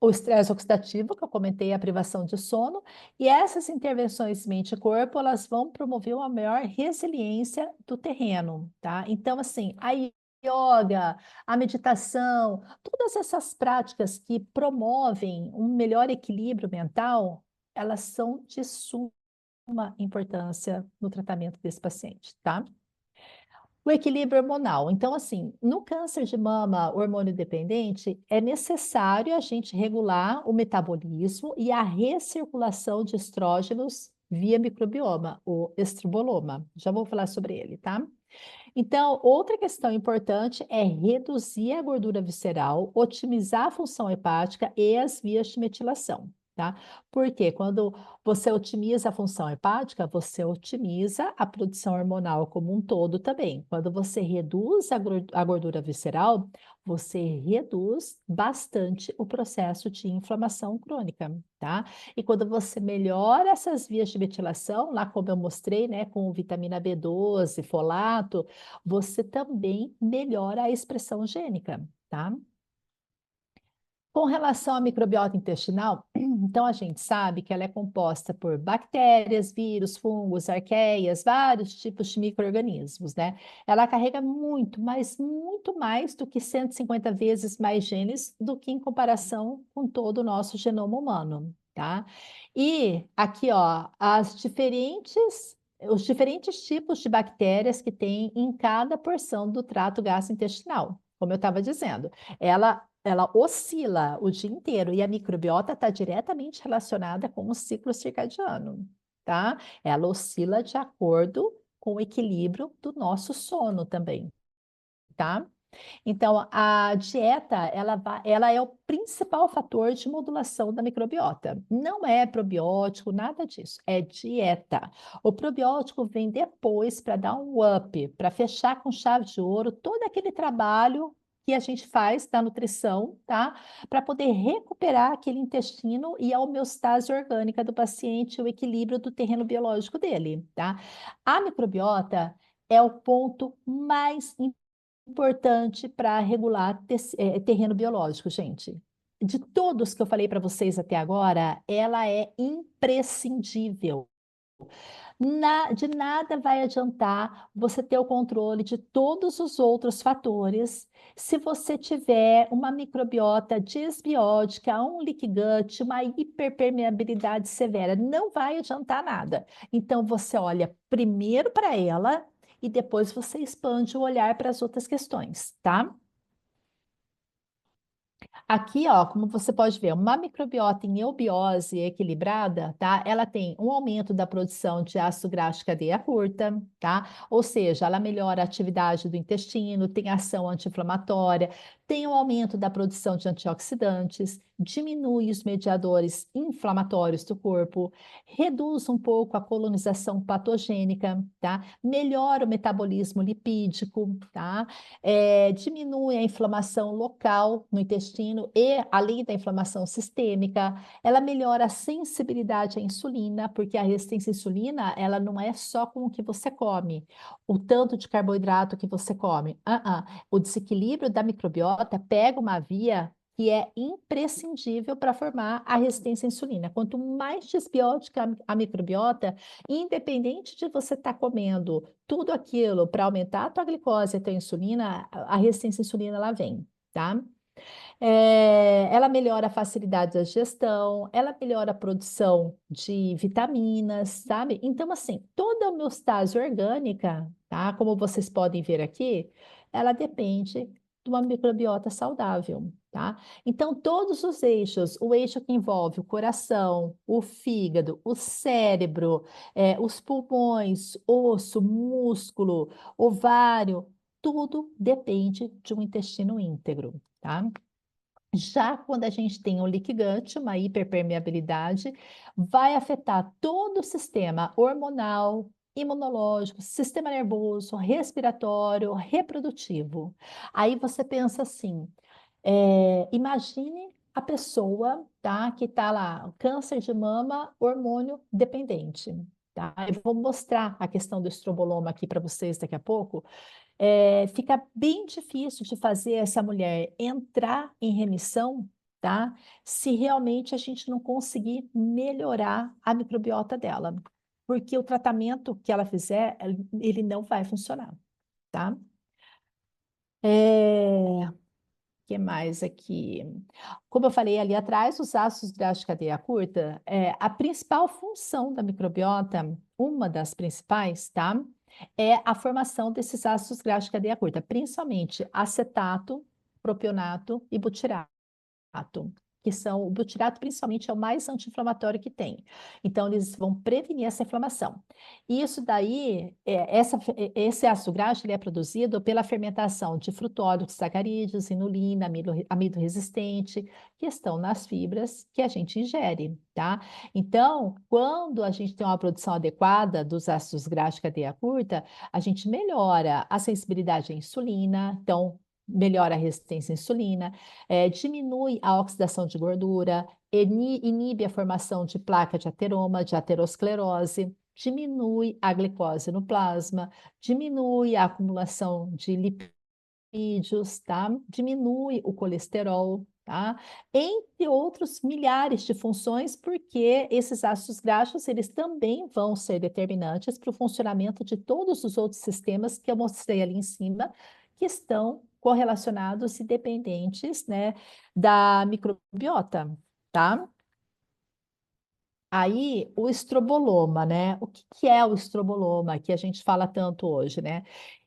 O estresse oxidativo, que eu comentei, a privação de sono, e essas intervenções mente e corpo, elas vão promover uma maior resiliência do terreno, tá? Então, assim, a yoga, a meditação, todas essas práticas que promovem um melhor equilíbrio mental, elas são de suma importância no tratamento desse paciente, tá? O equilíbrio hormonal. Então, assim, no câncer de mama hormônio dependente, é necessário a gente regular o metabolismo e a recirculação de estrógenos via microbioma, o estroboloma. Já vou falar sobre ele, tá? Então, outra questão importante é reduzir a gordura visceral, otimizar a função hepática e as vias de metilação, tá? Porque quando você otimiza a função hepática, você otimiza a produção hormonal como um todo também. Quando você reduz a gordura visceral, você reduz bastante o processo de inflamação crônica, tá? E quando você melhora essas vias de metilação, lá como eu mostrei, né, com vitamina B12, folato, você também melhora a expressão gênica, tá? Com relação à microbiota intestinal, então a gente sabe que ela é composta por bactérias, vírus, fungos, arqueias, vários tipos de micro-organismos, né? Ela carrega muito, mas muito mais do que 150 vezes mais genes do que em comparação com todo o nosso genoma humano, tá? E aqui, ó, as diferentes os diferentes tipos de bactérias que tem em cada porção do trato gastrointestinal. Como eu estava dizendo, ela oscila o dia inteiro e a microbiota está diretamente relacionada com o ciclo circadiano, tá? Ela oscila de acordo com o equilíbrio do nosso sono também, tá? Então, a dieta, ela é o principal fator de modulação da microbiota. Não é probiótico, nada disso. É dieta. O probiótico vem depois para dar um up, para fechar com chave de ouro todo aquele trabalho que a gente faz da nutrição, tá? Para poder recuperar aquele intestino e a homeostase orgânica do paciente, o equilíbrio do terreno biológico dele, tá? A microbiota é o ponto mais importante para regular terreno biológico, gente. De todos que eu falei para vocês até agora, ela é imprescindível. De nada vai adiantar você ter o controle de todos os outros fatores se você tiver uma microbiota disbiótica, um leaky gut, uma hiperpermeabilidade severa. Não vai adiantar nada. Então, você olha primeiro para ela e depois você expande o olhar para as outras questões, tá? Aqui, ó, como você pode ver, uma microbiota em eubiose equilibrada, tá? Ela tem um aumento da produção de ácido graxo de cadeia curta, tá? Ou seja, ela melhora a atividade do intestino, tem ação anti-inflamatória, tem um aumento da produção de antioxidantes, diminui os mediadores inflamatórios do corpo, reduz um pouco a colonização patogênica, tá? Melhora o metabolismo lipídico, tá? Diminui a inflamação local no intestino e, além da inflamação sistêmica, ela melhora a sensibilidade à insulina, porque a resistência à insulina, ela não é só com o que você come, o tanto de carboidrato que você come. O desequilíbrio da microbiota pega uma via que é imprescindível para formar a resistência à insulina. Quanto mais desbiótica a microbiota, independente de você estar comendo tudo aquilo para aumentar a tua glicose e a tua insulina, a resistência à insulina ela vem, tá? Ela melhora a facilidade da digestão, ela melhora a produção de vitaminas, sabe? Então, assim, toda a homeostase orgânica, tá? Como vocês podem ver aqui, ela depende de uma microbiota saudável, tá? Então, todos os eixos, o eixo que envolve o coração, o fígado, o cérebro, os pulmões, osso, músculo, ovário, tudo depende de um intestino íntegro, tá? Já quando a gente tem um leaky gut, uma hiperpermeabilidade, vai afetar todo o sistema hormonal, imunológico, sistema nervoso, respiratório, reprodutivo. Aí você pensa assim, imagine a pessoa, tá, que está lá, câncer de mama, hormônio dependente, tá? Eu vou mostrar a questão do estroboloma aqui para vocês daqui a pouco, fica bem difícil de fazer essa mulher entrar em remissão, tá? Se realmente a gente não conseguir melhorar a microbiota dela. Porque o tratamento que ela fizer, ele não vai funcionar, tá? Que mais aqui? Como eu falei ali atrás, os ácidos graxos de cadeia curta, a principal função da microbiota, uma das principais, tá? É a formação desses ácidos graxos de cadeia curta, principalmente acetato, propionato e butirato, que são, o butirato principalmente é o mais anti-inflamatório que tem. Então, eles vão prevenir essa inflamação. E isso daí, esse ácido graxo, ele é produzido pela fermentação de frutólidos, sacarídeos, inulina, amido resistente, que estão nas fibras que a gente ingere, tá? Então, quando a gente tem uma produção adequada dos ácidos graxos de cadeia curta, a gente melhora a sensibilidade à insulina, então, melhora a resistência à insulina, diminui a oxidação de gordura, inibe a formação de placa de ateroma, de aterosclerose, diminui a glicose no plasma, diminui a acumulação de lipídios, tá? Diminui o colesterol, tá? Entre outros milhares de funções, porque esses ácidos graxos, eles também vão ser determinantes para o funcionamento de todos os outros sistemas que eu mostrei ali em cima, que estão correlacionados e dependentes, né, da microbiota, tá? Aí, o estroboloma, né? O que que é o estroboloma, que a gente fala tanto hoje, né?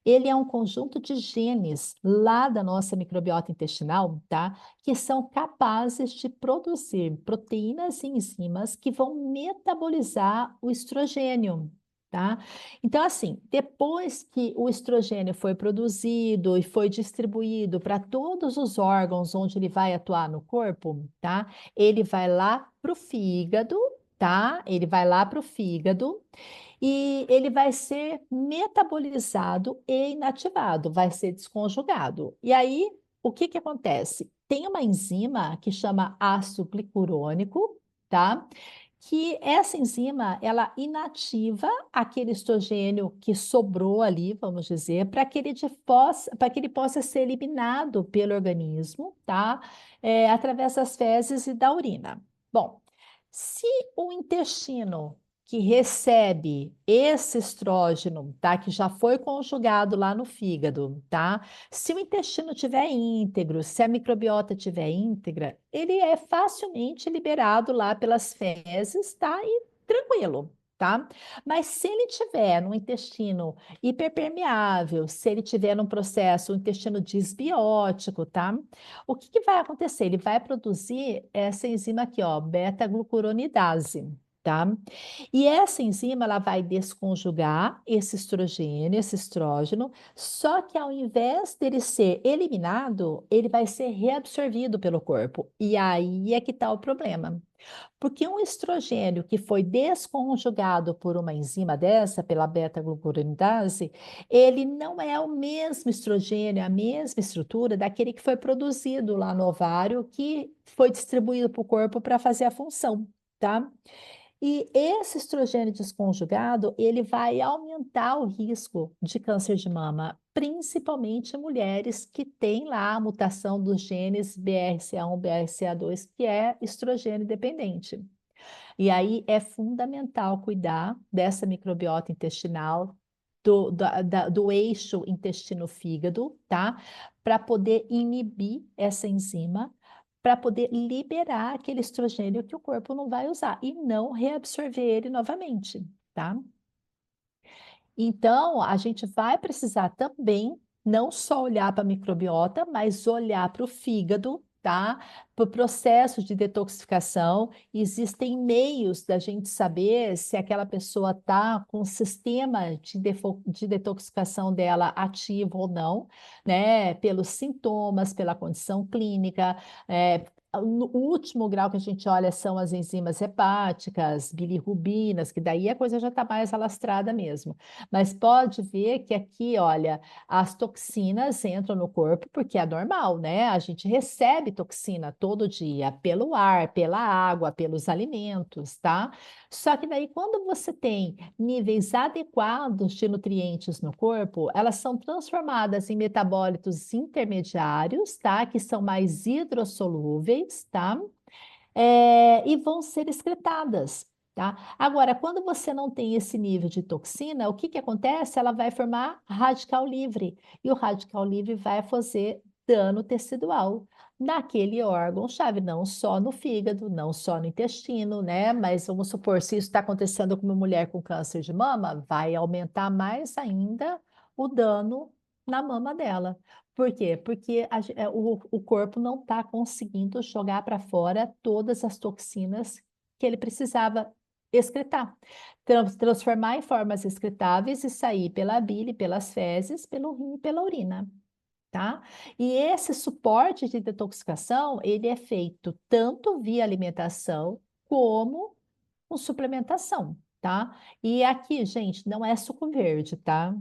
Ele é um conjunto de genes lá da nossa microbiota intestinal, tá? Que são capazes de produzir proteínas e enzimas que vão metabolizar o estrogênio, tá? Então, assim, depois que o estrogênio foi produzido e foi distribuído para todos os órgãos onde ele vai atuar no corpo, tá? Ele vai lá para o fígado, tá? Ele vai lá para o fígado e ele vai ser metabolizado e inativado, vai ser desconjugado. E aí, o que que acontece? Tem uma enzima que chama ácido glicurônico, tá? Que essa enzima, ela inativa aquele estrogênio que sobrou ali, vamos dizer, para que ele possa ser eliminado pelo organismo, tá? Através das fezes e da urina. Bom, se o intestino que recebe esse estrógeno, tá, que já foi conjugado lá no fígado, tá? Se o intestino estiver íntegro, se a microbiota estiver íntegra, ele é facilmente liberado lá pelas fezes, tá? E tranquilo. Tá? Mas se ele tiver no intestino hiperpermeável, se ele tiver num processo, um intestino disbiótico, tá? O que que vai acontecer? Ele vai produzir essa enzima aqui, ó, beta-glucuronidase, tá? E essa enzima, ela vai desconjugar esse estrogênio, esse estrógeno, só que ao invés dele ser eliminado, ele vai ser reabsorvido pelo corpo. E aí é que está o problema. Porque um estrogênio que foi desconjugado por uma enzima dessa, pela beta-glucuronidase, ele não é o mesmo estrogênio, a mesma estrutura daquele que foi produzido lá no ovário, que foi distribuído para o corpo para fazer a função, tá? E esse estrogênio desconjugado, ele vai aumentar o risco de câncer de mama, principalmente em mulheres que têm lá a mutação dos genes BRCA1, BRCA2, que é estrogênio dependente. E aí é fundamental cuidar dessa microbiota intestinal, do eixo intestino-fígado, tá? Para poder inibir essa enzima, para poder liberar aquele estrogênio que o corpo não vai usar e não reabsorver ele novamente, tá? Então, a gente vai precisar também não só olhar para a microbiota, mas olhar para o fígado, tá? Para o processo de detoxificação. Existem meios da gente saber se aquela pessoa está com o sistema de detoxificação dela ativo ou não, né? Pelos sintomas, pela condição clínica. O último grau que a gente olha são as enzimas hepáticas, bilirrubinas, que daí a coisa já está mais alastrada mesmo. Mas pode ver que aqui, olha, as toxinas entram no corpo porque é normal, né? A gente recebe toxina todo dia pelo ar, pela água, pelos alimentos, tá? Só que daí, quando você tem níveis adequados de nutrientes no corpo, elas são transformadas em metabólitos intermediários, tá? Que são mais hidrossolúveis, tá? E vão ser excretadas, tá? Agora, quando você não tem esse nível de toxina, o que que acontece? Ela vai formar radical livre, e o radical livre vai fazer dano tecidual naquele órgão-chave, não só no fígado, não só no intestino, né? Mas vamos supor, se isso está acontecendo com uma mulher com câncer de mama, vai aumentar mais ainda o dano na mama dela. Por quê? Porque o corpo não está conseguindo jogar para fora todas as toxinas que ele precisava excretar, transformar em formas excretáveis e sair pela bile, pelas fezes, pelo rim e pela urina, tá? E esse suporte de detoxificação, ele é feito tanto via alimentação como com suplementação, tá? E aqui, gente, não é suco verde, tá?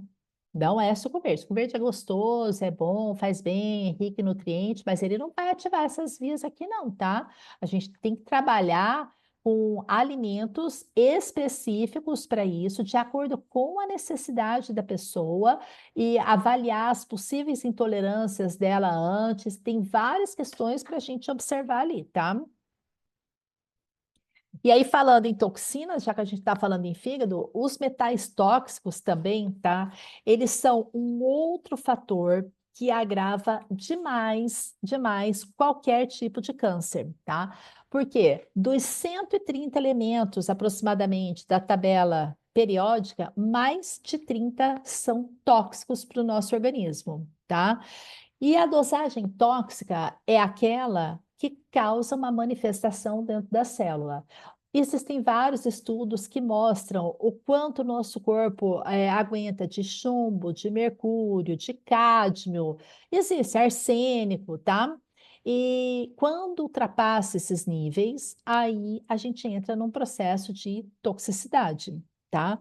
Não é suco verde. Suco verde é gostoso, é bom, faz bem, é rico em nutrientes, mas ele não vai ativar essas vias aqui, não, tá? A gente tem que trabalhar com alimentos específicos para isso, de acordo com a necessidade da pessoa e avaliar as possíveis intolerâncias dela antes. Tem várias questões para a gente observar ali, tá? E aí, falando em toxinas, já que a gente está falando em fígado, os metais tóxicos também, tá? Eles são um outro fator que agrava demais, demais qualquer tipo de câncer, tá? Porque dos 130 elementos aproximadamente da tabela periódica, mais de 30 são tóxicos para o nosso organismo, tá? E a dosagem tóxica é aquela que causa uma manifestação dentro da célula. Existem vários estudos que mostram o quanto o nosso corpo aguenta de chumbo, de mercúrio, de cádmio, existe arsênico, tá? E quando ultrapassa esses níveis, aí a gente entra num processo de toxicidade, tá?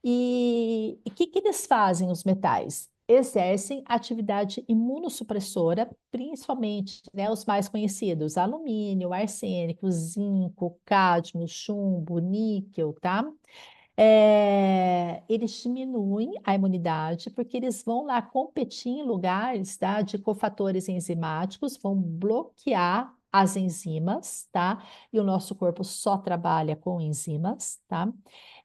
E o que que eles fazem, os metais? Exercem atividade imunossupressora, principalmente, né, os mais conhecidos, alumínio, arsênico, zinco, cádmio, chumbo, níquel, tá? Eles diminuem a imunidade porque eles vão lá competir em lugares, tá, de cofatores enzimáticos, vão bloquear as enzimas, tá? E o nosso corpo só trabalha com enzimas, tá?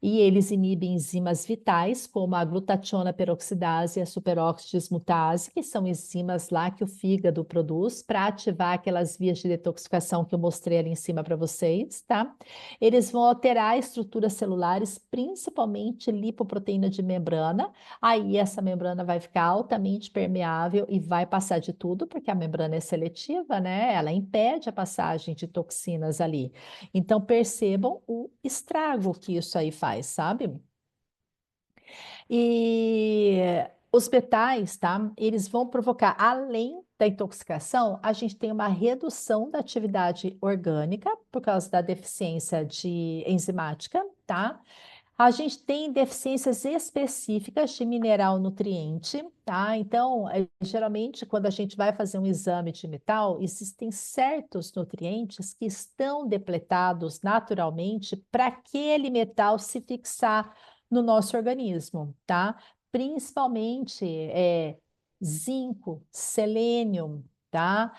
E eles inibem enzimas vitais, como a glutationa peroxidase e a superóxido dismutase, que são enzimas lá que o fígado produz para ativar aquelas vias de detoxificação que eu mostrei ali em cima para vocês, tá? Eles vão alterar estruturas celulares, principalmente lipoproteína de membrana. Aí essa membrana vai ficar altamente permeável e vai passar de tudo, porque a membrana é seletiva, né? Ela impede a passagem de toxinas ali. Então percebam o estrago que isso aí faz, sabe? E os metais, tá? Eles vão provocar, além da intoxicação, a gente tem uma redução da atividade orgânica por causa da deficiência de enzimática, tá? A gente tem deficiências específicas de mineral nutriente, tá? Então, geralmente, quando a gente vai fazer um exame de metal, existem certos nutrientes que estão depletados naturalmente para aquele metal se fixar no nosso organismo, tá? Principalmente zinco, selênio, tá?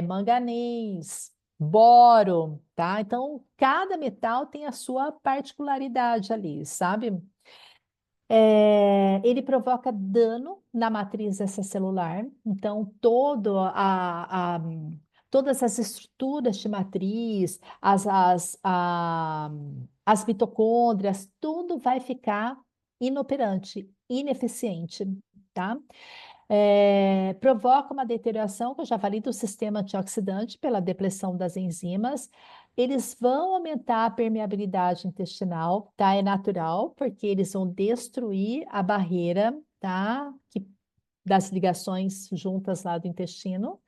Manganês, boro, tá? Então, cada metal tem a sua particularidade ali, sabe? Ele provoca dano na matriz extracelular, então todas as estruturas de matriz, as mitocôndrias, tudo vai ficar inoperante, ineficiente, tá? Provoca uma deterioração, que eu já falei, do sistema antioxidante pela depressão das enzimas. Eles vão aumentar a permeabilidade intestinal, tá? É natural, porque eles vão destruir a barreira, tá? Das ligações juntas lá do intestino.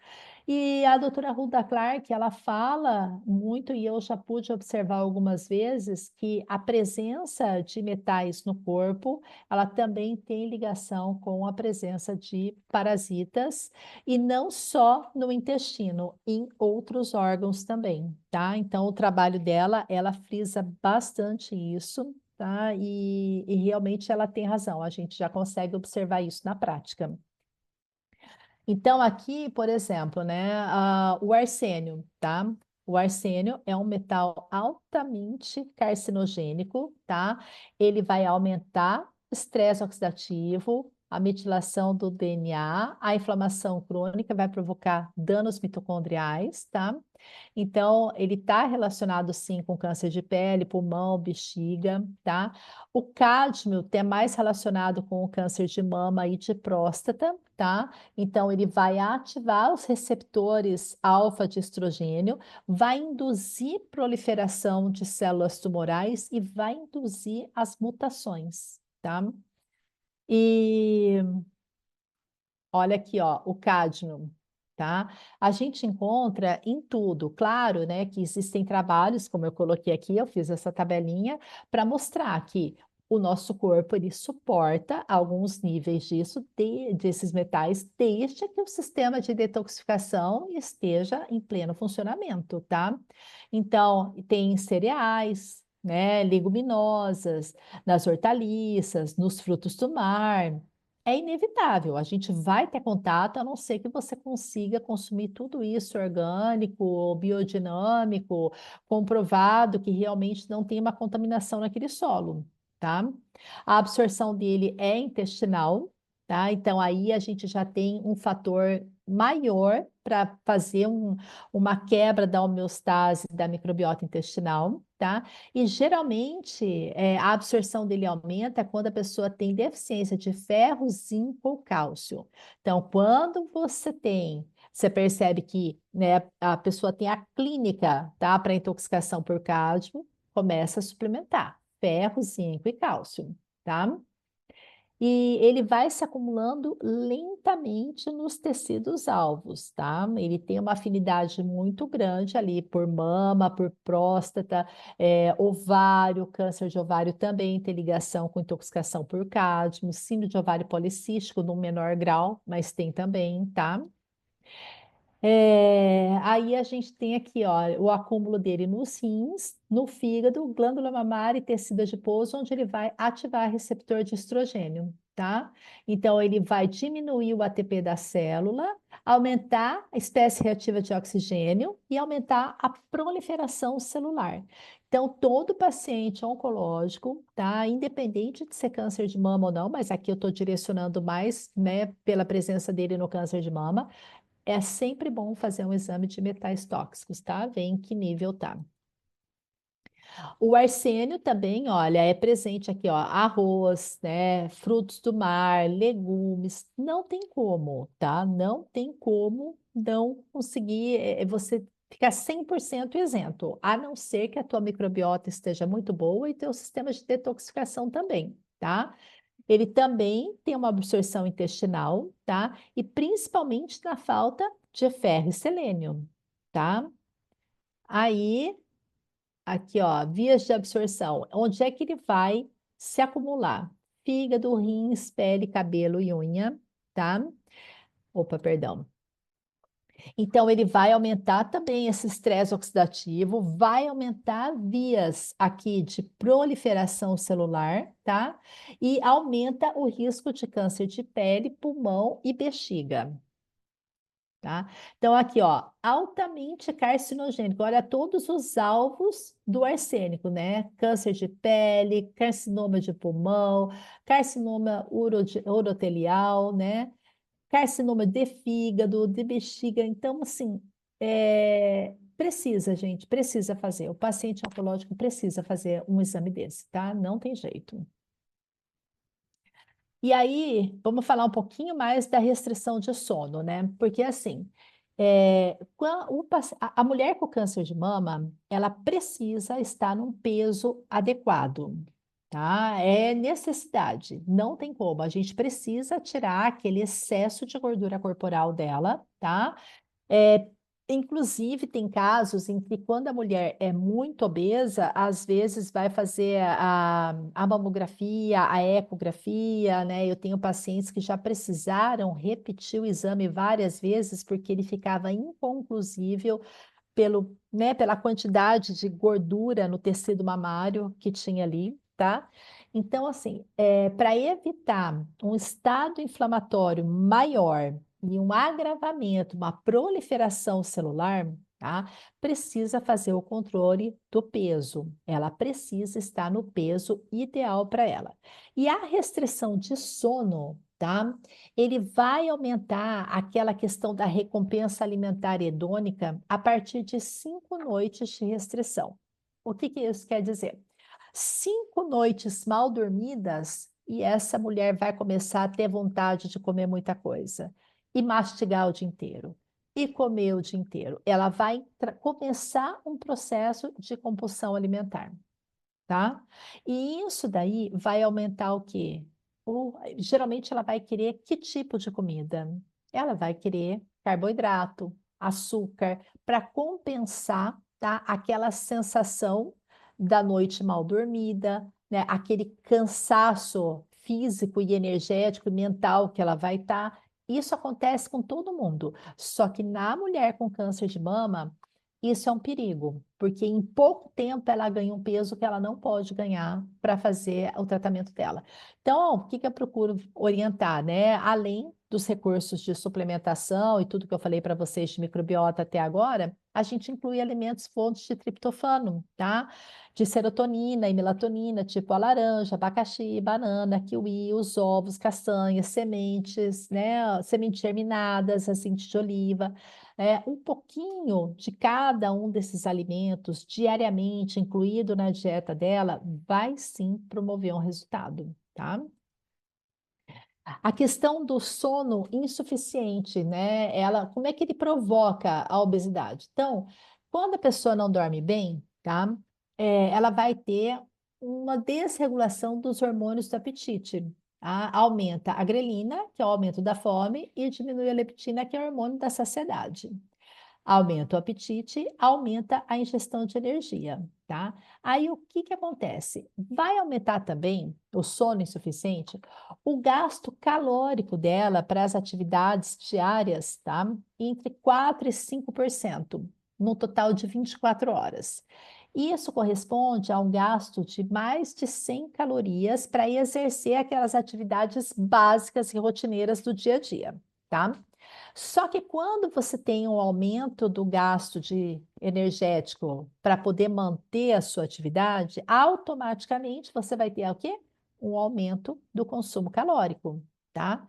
E a doutora Hulda Clark, ela fala muito, e eu já pude observar algumas vezes, que a presença de metais no corpo, ela também tem ligação com a presença de parasitas, e não só no intestino, em outros órgãos também, tá? Então, o trabalho dela, ela frisa bastante isso, tá? E realmente ela tem razão, a gente já consegue observar isso na prática. Então, aqui, por exemplo, né, o arsênio, tá? O arsênio é um metal altamente carcinogênico, tá? Ele vai aumentar o estresse oxidativo, a metilação do DNA, a inflamação crônica vai provocar danos mitocondriais, tá? Então, ele está relacionado sim com câncer de pele, pulmão, bexiga, tá? O cádmio é mais relacionado com o câncer de mama e de próstata, tá? Então, ele vai ativar os receptores alfa de estrogênio, vai induzir proliferação de células tumorais e vai induzir as mutações, tá? E olha aqui, ó, o cádmio, tá? A gente encontra em tudo, claro, né, que existem trabalhos, como eu coloquei aqui, eu fiz essa tabelinha para mostrar que o nosso corpo ele suporta alguns níveis desses metais, desde que o sistema de detoxificação esteja em pleno funcionamento, tá? Então, tem cereais, né, leguminosas, nas hortaliças, nos frutos do mar. É inevitável, a gente vai ter contato, a não ser que você consiga consumir tudo isso orgânico, biodinâmico, comprovado que realmente não tem uma contaminação naquele solo, tá? A absorção dele é intestinal, tá? Então, aí a gente já tem um fator maior para fazer uma quebra da homeostase da microbiota intestinal, tá? E geralmente a absorção dele aumenta quando a pessoa tem deficiência de ferro, zinco ou cálcio. Então, quando você percebe que, né, a pessoa tem a clínica, tá, para intoxicação por cádmio, começa a suplementar ferro, zinco e cálcio, tá? E ele vai se acumulando lentamente nos tecidos alvos, tá? Ele tem uma afinidade muito grande ali por mama, por próstata, ovário, câncer de ovário também tem ligação com intoxicação por cádmio, síndrome de ovário policístico no menor grau, mas tem também, tá? Aí a gente tem aqui, ó, o acúmulo dele nos rins, no fígado, glândula mamária e tecido adiposo, onde ele vai ativar receptor de estrogênio, tá? Então, ele vai diminuir o ATP da célula, aumentar a espécie reativa de oxigênio e aumentar a proliferação celular. Então, todo paciente oncológico, tá? Independente de ser câncer de mama ou não, mas aqui eu estou direcionando mais, né, pela presença dele no câncer de mama, é sempre bom fazer um exame de metais tóxicos, tá? Ver em que nível tá. O arsênio também, olha, é presente aqui, ó, arroz, né, frutos do mar, legumes, não tem como, tá? Não tem como não conseguir você ficar 100% isento, a não ser que a tua microbiota esteja muito boa e teu sistema de detoxificação também, tá? Ele também tem uma absorção intestinal, tá? E principalmente na falta de ferro e selênio, tá? Aí, aqui, ó, vias de absorção. Onde é que ele vai se acumular? Fígado, rins, pele, cabelo e unha, tá? Opa, perdão. Então, ele vai aumentar também esse estresse oxidativo, vai aumentar vias aqui de proliferação celular, tá? E aumenta o risco de câncer de pele, pulmão e bexiga, tá? Então, aqui, ó, altamente carcinogênico. Olha todos os alvos do arsênico, né? Câncer de pele, carcinoma de pulmão, carcinoma urotelial, né? Carcinoma de fígado, de bexiga. Então, assim, precisa, gente, precisa fazer. O paciente oncológico precisa fazer um exame desse, tá? Não tem jeito. E aí, vamos falar um pouquinho mais da restrição de sono, né? Porque, assim, a mulher com câncer de mama, ela precisa estar num peso adequado, tá? É necessidade, não tem como. A gente precisa tirar aquele excesso de gordura corporal dela, tá? É, inclusive, tem casos em que, quando a mulher é muito obesa, às vezes vai fazer a mamografia, a ecografia, né? Eu tenho pacientes que já precisaram repetir o exame várias vezes porque ele ficava inconclusível né, pela quantidade de gordura no tecido mamário que tinha ali, tá? Então, assim, para evitar um estado inflamatório maior e um agravamento, uma proliferação celular, tá? Precisa fazer o controle do peso. Ela precisa estar no peso ideal para ela. E a restrição de sono, tá? Ele vai aumentar aquela questão da recompensa alimentar hedônica a partir de 5 noites de restrição. O que que isso quer dizer? 5 noites mal dormidas e essa mulher vai começar a ter vontade de comer muita coisa e mastigar o dia inteiro e comer o dia inteiro. Ela vai começar um processo de compulsão alimentar, tá? E isso daí vai aumentar o quê? Geralmente ela vai querer que tipo de comida? Ela vai querer carboidrato, açúcar, para compensar, tá? Aquela sensação da noite mal dormida, né? Aquele cansaço físico e energético e mental que ela vai estar. Isso acontece com todo mundo. Só que na mulher com câncer de mama, isso é um perigo, porque em pouco tempo ela ganha um peso que ela não pode ganhar para fazer o tratamento dela. Então, o que que eu procuro orientar, né? Além dos recursos de suplementação e tudo que eu falei para vocês de microbiota até agora, a gente inclui alimentos fontes de triptofano, tá? De serotonina e melatonina, tipo a laranja, abacaxi, banana, kiwi, os ovos, castanhas, sementes, né? Sementes germinadas, azeite de oliva. Um pouquinho de cada um desses alimentos diariamente incluído na dieta dela vai sim promover um resultado, tá? A questão do sono insuficiente, né? Como é que ele provoca a obesidade? Então, quando a pessoa não dorme bem, tá? Ela vai ter uma desregulação dos hormônios do apetite. Tá? Aumenta a grelina, que é o aumento da fome, e diminui a leptina, que é o hormônio da saciedade. Aumenta o apetite, aumenta a ingestão de energia, tá? Aí o que que acontece? Vai aumentar também o sono insuficiente, o gasto calórico dela para as atividades diárias, tá? Entre 4 e 5%, no total de 24 horas. Isso corresponde a um gasto de mais de 100 calorias para exercer aquelas atividades básicas e rotineiras do dia a dia, tá? Só que quando você tem um aumento do gasto de energético para poder manter a sua atividade, automaticamente você vai ter o quê? Um aumento do consumo calórico, tá?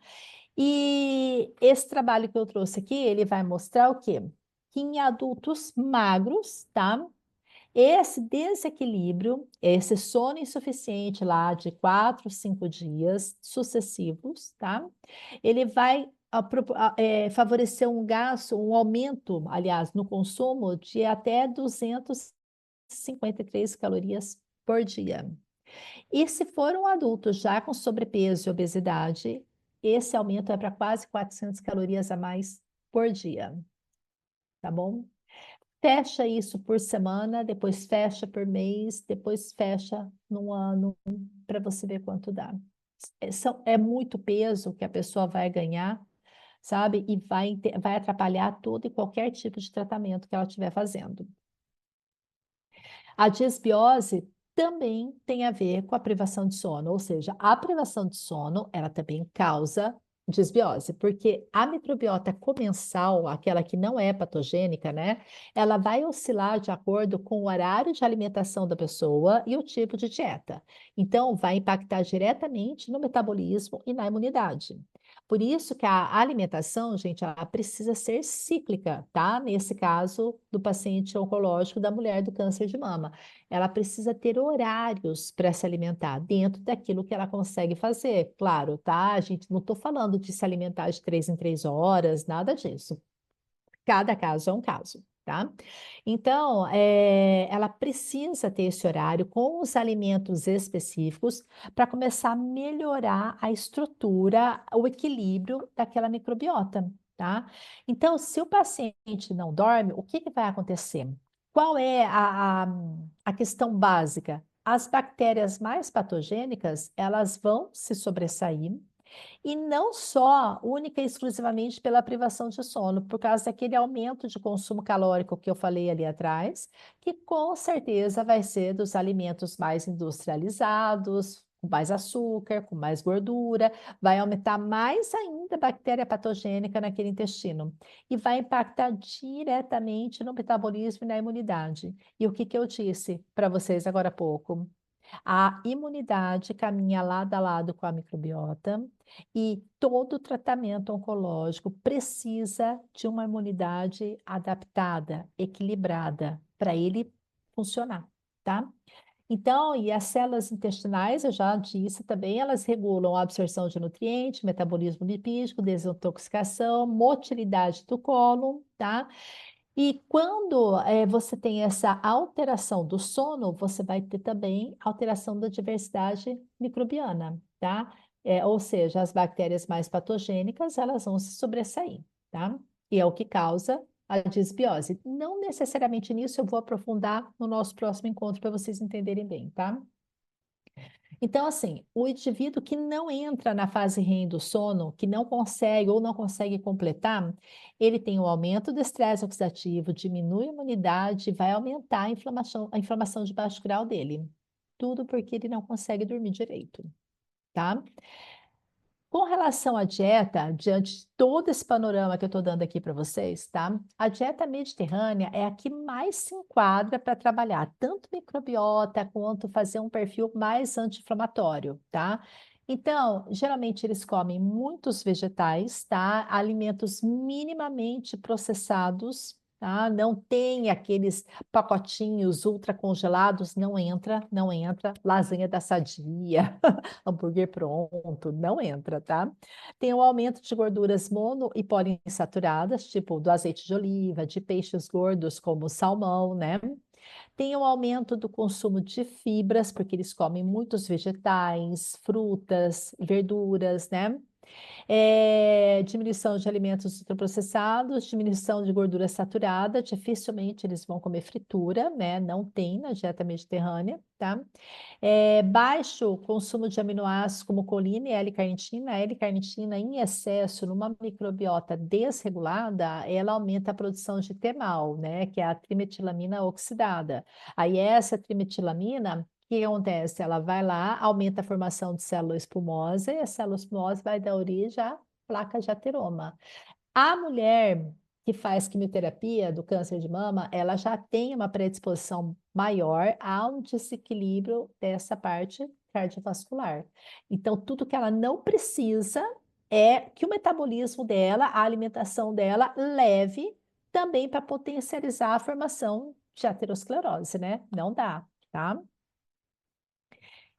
E esse trabalho que eu trouxe aqui, ele vai mostrar o quê? Que em adultos magros, tá? Esse desequilíbrio, esse sono insuficiente lá de 4, 5 dias sucessivos, tá? Ele vai favorecer um gasto, um aumento, aliás, no consumo de até 253 calorias por dia. E se for um adulto já com sobrepeso e obesidade, esse aumento é para quase 400 calorias a mais por dia, tá bom? Fecha isso por semana, depois fecha por mês, depois fecha num ano, para você ver quanto dá. É muito peso que a pessoa vai ganhar, sabe? E vai atrapalhar todo e qualquer tipo de tratamento que ela estiver fazendo. A disbiose também tem a ver com a privação de sono, ou seja, a privação de sono, ela também causa disbiose, porque a microbiota comensal, aquela que não é patogênica, né, ela vai oscilar de acordo com o horário de alimentação da pessoa e o tipo de dieta. Então, vai impactar diretamente no metabolismo e na imunidade. Por isso que a alimentação, gente, ela precisa ser cíclica, tá? Nesse caso do paciente oncológico da mulher do câncer de mama. Ela precisa ter horários para se alimentar dentro daquilo que ela consegue fazer. Claro, tá? A gente não estou falando de se alimentar de 3 em 3 horas, nada disso. Cada caso é um caso, tá? Então, ela precisa ter esse horário com os alimentos específicos para começar a melhorar a estrutura, o equilíbrio daquela microbiota, tá? Então, se o paciente não dorme, o que que vai acontecer? Qual é a questão básica? As bactérias mais patogênicas, elas vão se sobressair, e não só, única e exclusivamente pela privação de sono, por causa daquele aumento de consumo calórico que eu falei ali atrás, que com certeza vai ser dos alimentos mais industrializados, com mais açúcar, com mais gordura, vai aumentar mais ainda a bactéria patogênica naquele intestino e vai impactar diretamente no metabolismo e na imunidade. E o que que eu disse para vocês agora há pouco? A imunidade caminha lado a lado com a microbiota e todo tratamento oncológico precisa de uma imunidade adaptada, equilibrada, para ele funcionar, tá? Então, e as células intestinais, eu já disse também, elas regulam a absorção de nutrientes, metabolismo lipídico, desintoxicação, motilidade do cólon, tá? E quando você tem essa alteração do sono, você vai ter também alteração da diversidade microbiana, tá? Ou seja, as bactérias mais patogênicas, elas vão se sobressair, tá? E é o que causa a disbiose. Não necessariamente nisso, eu vou aprofundar no nosso próximo encontro para vocês entenderem bem, tá? Então, assim, o indivíduo que não entra na fase REM do sono, que não consegue ou não consegue completar, ele tem um aumento do estresse oxidativo, diminui a imunidade, vai aumentar a inflamação de baixo grau dele. Tudo porque ele não consegue dormir direito, tá? Com relação à dieta, diante de todo esse panorama que eu estou dando aqui para vocês, tá? A dieta mediterrânea é a que mais se enquadra para trabalhar tanto microbiota quanto fazer um perfil mais anti-inflamatório, tá? Então, geralmente eles comem muitos vegetais, tá? Alimentos minimamente processados, tá? Não tem aqueles pacotinhos ultra congelados, não entra, não entra. Lasanha da Sadia, hambúrguer pronto, não entra, tá? Tem um aumento de gorduras mono e poliinsaturadas, tipo do azeite de oliva, de peixes gordos como o salmão, né? Tem um aumento do consumo de fibras, porque eles comem muitos vegetais, frutas, verduras, né? Diminuição de alimentos ultraprocessados, diminuição de gordura saturada, dificilmente eles vão comer fritura, né? Não tem na dieta mediterrânea, tá? Baixo consumo de aminoácidos como colina e L-carnitina. A L-carnitina em excesso numa microbiota desregulada, ela aumenta a produção de TMAO, né? Que é a trimetilamina oxidada. Aí essa trimetilamina, o que acontece? Ela vai lá, aumenta a formação de célula espumosa e a célula espumosa vai dar origem à placa de ateroma. A mulher que faz quimioterapia do câncer de mama, ela já tem uma predisposição maior a um desequilíbrio dessa parte cardiovascular. Então, tudo que ela não precisa é que o metabolismo dela, a alimentação dela, leve também para potencializar a formação de aterosclerose, né? Não dá, tá?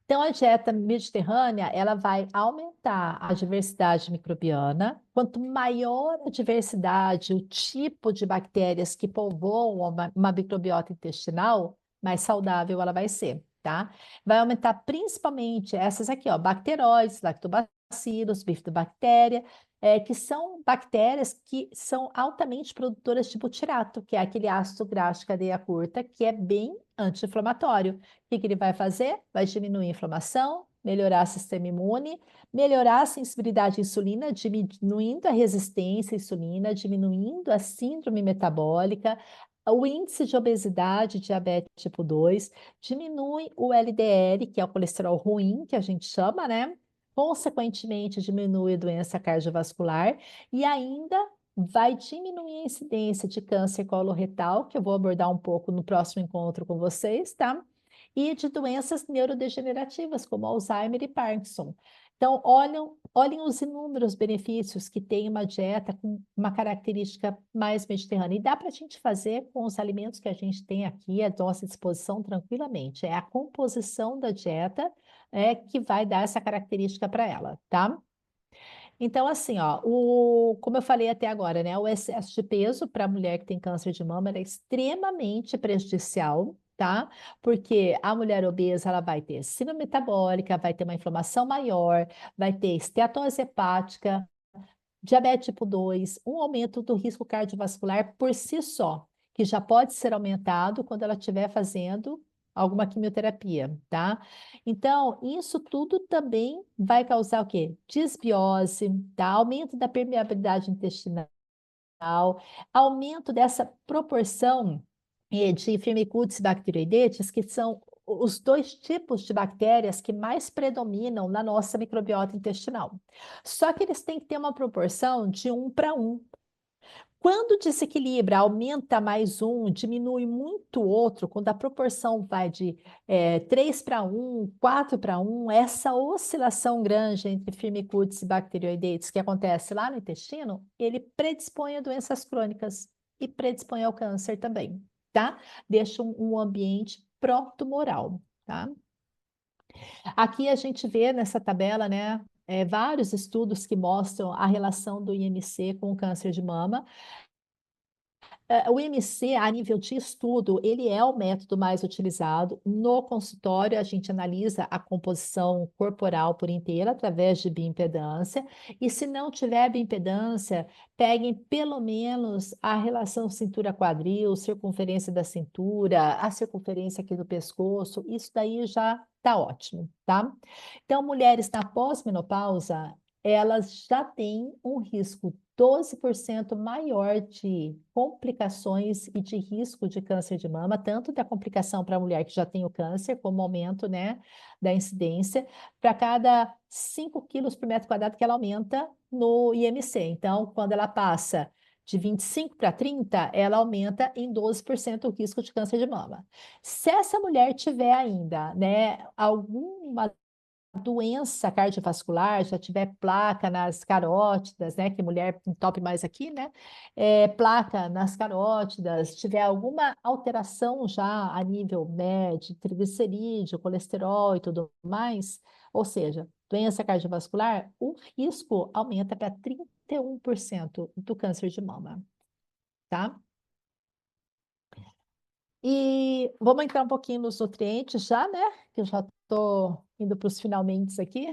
Então, a dieta mediterrânea, ela vai aumentar a diversidade microbiana. Quanto maior a diversidade, o tipo de bactérias que povoam uma microbiota intestinal, mais saudável ela vai ser, tá? Vai aumentar principalmente essas aqui, ó, bacteróides, lactobacilos, bifidobactéria, que são bactérias que são altamente produtoras de butirato, que é aquele ácido graxo de cadeia curta, que é bem anti-inflamatório. O que ele vai fazer? Vai diminuir a inflamação, melhorar o sistema imune, melhorar a sensibilidade à insulina, diminuindo a resistência à insulina, diminuindo a síndrome metabólica, o índice de obesidade, diabetes tipo 2, diminui o LDL, que é o colesterol ruim, que a gente chama, né? Consequentemente, diminui a doença cardiovascular e ainda vai diminuir a incidência de câncer coloretal, que eu vou abordar um pouco no próximo encontro com vocês, tá? E de doenças neurodegenerativas, como Alzheimer e Parkinson. Então, olhem os inúmeros benefícios que tem uma dieta com uma característica mais mediterrânea. E dá para a gente fazer com os alimentos que a gente tem aqui à nossa disposição tranquilamente. É a composição da dieta que vai dar essa característica para ela, tá? Então, assim, ó, como eu falei até agora, né, o excesso de peso para a mulher que tem câncer de mama é extremamente prejudicial, tá? Porque a mulher obesa, ela vai ter síndrome metabólica, vai ter uma inflamação maior, vai ter esteatose hepática, diabetes tipo 2, um aumento do risco cardiovascular por si só, que já pode ser aumentado quando ela estiver fazendo alguma quimioterapia, tá? Então, isso tudo também vai causar o quê? Disbiose, tá? Aumento da permeabilidade intestinal, aumento dessa proporção de Firmicutes e bacteroidetes, que são os dois tipos de bactérias que mais predominam na nossa microbiota intestinal. Só que eles têm que ter uma proporção de 1 para 1. Quando desequilibra, aumenta mais um, diminui muito o outro, quando a proporção vai de 3 para 1, 4 para 1, essa oscilação grande entre firmicutes e bacteroidetes que acontece lá no intestino, ele predispõe a doenças crônicas e predispõe ao câncer também, tá? Deixa um ambiente pró-tumoral, tá? Aqui a gente vê nessa tabela, né, vários estudos que mostram a relação do IMC com o câncer de mama. O IMC, a nível de estudo, ele é o método mais utilizado. No consultório, a gente analisa a composição corporal por inteira através de bioimpedância. E se não tiver bioimpedância, peguem pelo menos a relação cintura-quadril, circunferência da cintura, a circunferência aqui do pescoço. Isso daí já está ótimo, tá? Então, mulheres na pós-menopausa, elas já têm um risco 12% maior de complicações e de risco de câncer de mama, tanto da complicação para a mulher que já tem o câncer, como aumento, né, da incidência, para cada 5 quilos por metro quadrado que ela aumenta no IMC. Então, quando ela passa de 25 para 30, ela aumenta em 12% o risco de câncer de mama. Se essa mulher tiver ainda, né, alguma doença cardiovascular, já tiver placa nas carótidas, né, que mulher entope mais aqui, né, placa nas carótidas, tiver alguma alteração já a nível médio, triglicerídeo, colesterol e tudo mais, ou seja, doença cardiovascular, o risco aumenta para 31% do câncer de mama, tá? E vamos entrar um pouquinho nos nutrientes já, né? Que eu já estou indo para os finalmente aqui.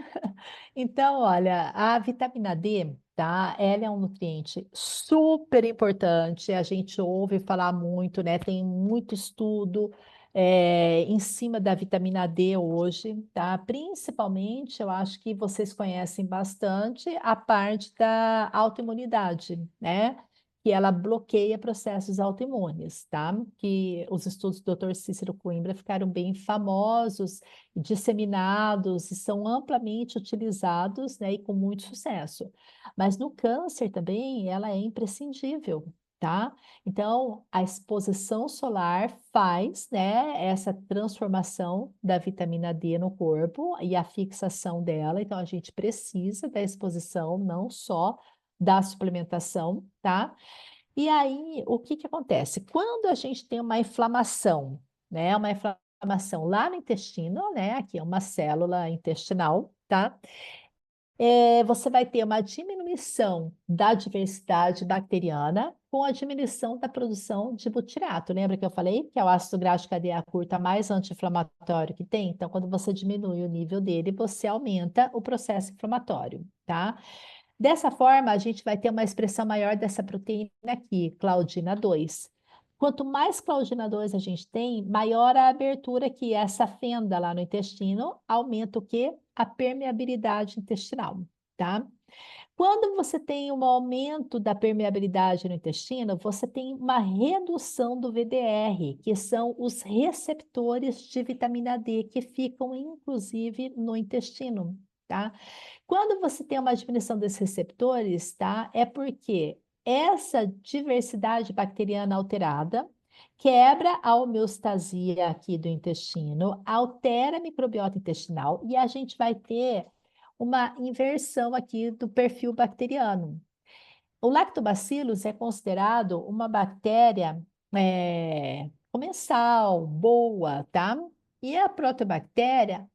Então, olha, a vitamina D, tá? Ela é um nutriente super importante. A gente ouve falar muito, né? Tem muito estudo em cima da vitamina D hoje, tá? Principalmente, eu acho que vocês conhecem bastante a parte da autoimunidade, né? Que ela bloqueia processos autoimunes, tá? Que os estudos do Dr. Cícero Coimbra ficaram bem famosos, disseminados e são amplamente utilizados, né, e com muito sucesso. Mas no câncer também ela é imprescindível, tá? Então, a exposição solar faz, né, essa transformação da vitamina D no corpo e a fixação dela. Então, a gente precisa da exposição, não só da suplementação, tá? E aí, o que que acontece? Quando a gente tem uma inflamação, né? Uma inflamação lá no intestino, né? Aqui é uma célula intestinal, tá? Você vai ter uma diminuição da diversidade bacteriana com a diminuição da produção de butirato. Lembra que eu falei que é o ácido graxo de cadeia curta mais anti-inflamatório que tem? Então, quando você diminui o nível dele, você aumenta o processo inflamatório, tá? Dessa forma, a gente vai ter uma expressão maior dessa proteína aqui, Claudina 2. Quanto mais Claudina 2 a gente tem, maior a abertura que essa fenda lá no intestino aumenta o quê? A permeabilidade intestinal, tá? Quando você tem um aumento da permeabilidade no intestino, você tem uma redução do VDR, que são os receptores de vitamina D que ficam inclusive no intestino, tá? Quando você tem uma diminuição desses receptores, tá? É porque essa diversidade bacteriana alterada quebra a homeostasia aqui do intestino, altera a microbiota intestinal e a gente vai ter uma inversão aqui do perfil bacteriano. O Lactobacillus é considerado uma bactéria comensal, boa, tá? E a proteobactéria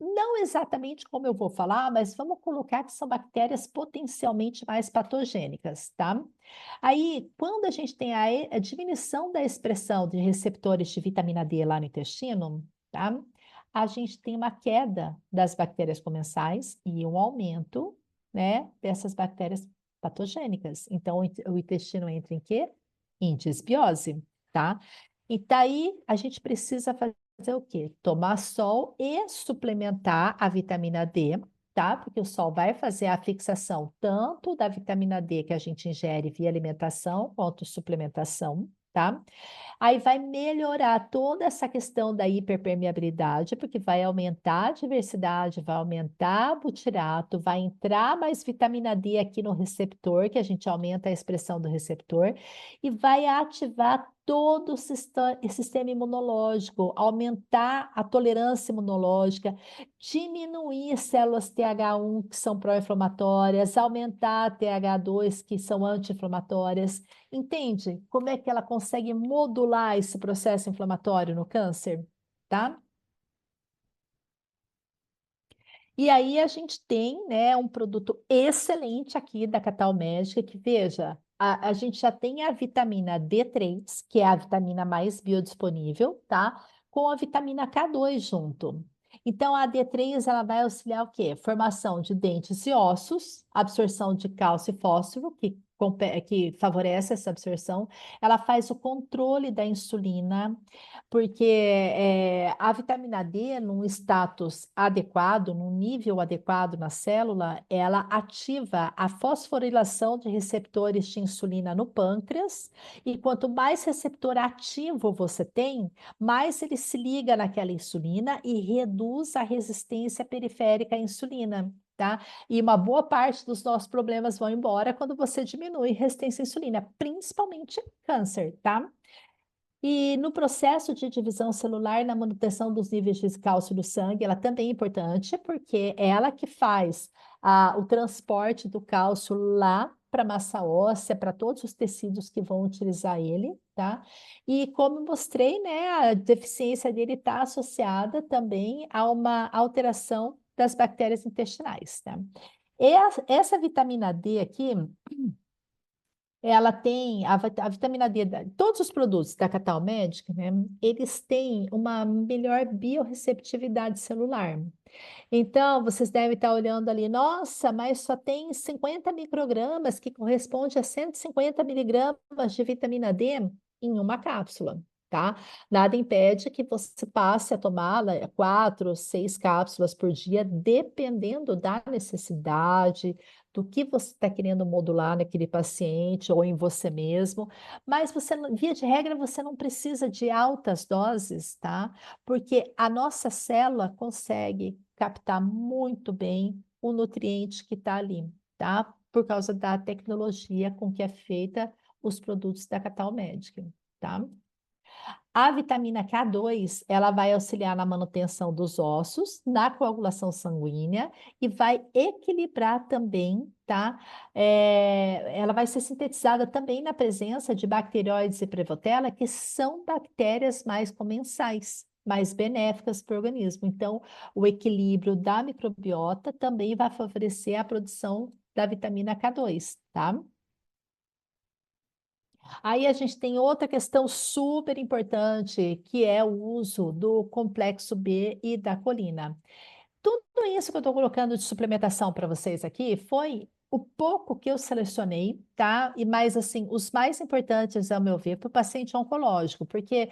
não exatamente como eu vou falar, mas vamos colocar que são bactérias potencialmente mais patogênicas, tá? Aí, quando a gente tem a diminuição da expressão de receptores de vitamina D lá no intestino, tá? A gente tem uma queda das bactérias comensais e um aumento, né, dessas bactérias patogênicas. Então, o intestino entra em quê? Em desbiose, tá? E daí a gente precisa fazer o quê? Tomar sol e suplementar a vitamina D, tá? Porque o sol vai fazer a fixação tanto da vitamina D que a gente ingere via alimentação, quanto suplementação, tá? Aí vai melhorar toda essa questão da hiperpermeabilidade, porque vai aumentar a diversidade, vai aumentar o butirato, vai entrar mais vitamina D aqui no receptor, que a gente aumenta a expressão do receptor, e vai ativar todo o sistema imunológico, aumentar a tolerância imunológica, diminuir células TH1 que são pró-inflamatórias, aumentar a TH2 que são anti-inflamatórias. Entende como é que ela consegue modular esse processo inflamatório no câncer, tá? E aí a gente tem, né, um produto excelente aqui da Catal Médica, que veja, a gente já tem a vitamina D3, que é a vitamina mais biodisponível, tá? Com a vitamina K2 junto. Então, a D3 ela vai auxiliar o quê? Formação de dentes e ossos, absorção de cálcio e fósforo, que favorece essa absorção. Ela faz o controle da insulina, porque a vitamina D, num status adequado, num nível adequado na célula, ela ativa a fosforilação de receptores de insulina no pâncreas, e quanto mais receptor ativo você tem, mais ele se liga naquela insulina e reduz a resistência periférica à insulina. Tá? E uma boa parte dos nossos problemas vão embora quando você diminui resistência à insulina, principalmente câncer, tá? E no processo de divisão celular, na manutenção dos níveis de cálcio no sangue, ela também é importante, porque é ela que faz o transporte do cálcio lá para a massa óssea, para todos os tecidos que vão utilizar ele, tá? E como eu mostrei, né, a deficiência dele está associada também a uma alteração das bactérias intestinais, tá? Essa vitamina D aqui, ela tem a vitamina D, todos os produtos da Catal Medic, né, eles têm uma melhor biorreceptividade celular. Então, vocês devem estar olhando ali, nossa, mas só tem 50 microgramas, que corresponde a 150 miligramas de vitamina D em uma cápsula, tá? Nada impede que você passe a tomá-la 4, 6 cápsulas por dia, dependendo da necessidade, do que você está querendo modular naquele paciente ou em você mesmo. Mas você, via de regra, você não precisa de altas doses, tá? Porque a nossa célula consegue captar muito bem o nutriente que está ali, tá? Por causa da tecnologia com que é feita os produtos da Catal Medic, tá? A vitamina K2, ela vai auxiliar na manutenção dos ossos, na coagulação sanguínea e vai equilibrar também, tá? Ela vai ser sintetizada também na presença de bacteroides e prevotella, que são bactérias mais comensais, mais benéficas para o organismo. Então, o equilíbrio da microbiota também vai favorecer a produção da vitamina K2, tá? Aí a gente tem outra questão super importante, que é o uso do complexo B e da colina. Tudo isso que eu estou colocando de suplementação para vocês aqui foi o pouco que eu selecionei, tá? E mais assim, os mais importantes, ao meu ver, para o paciente oncológico, porque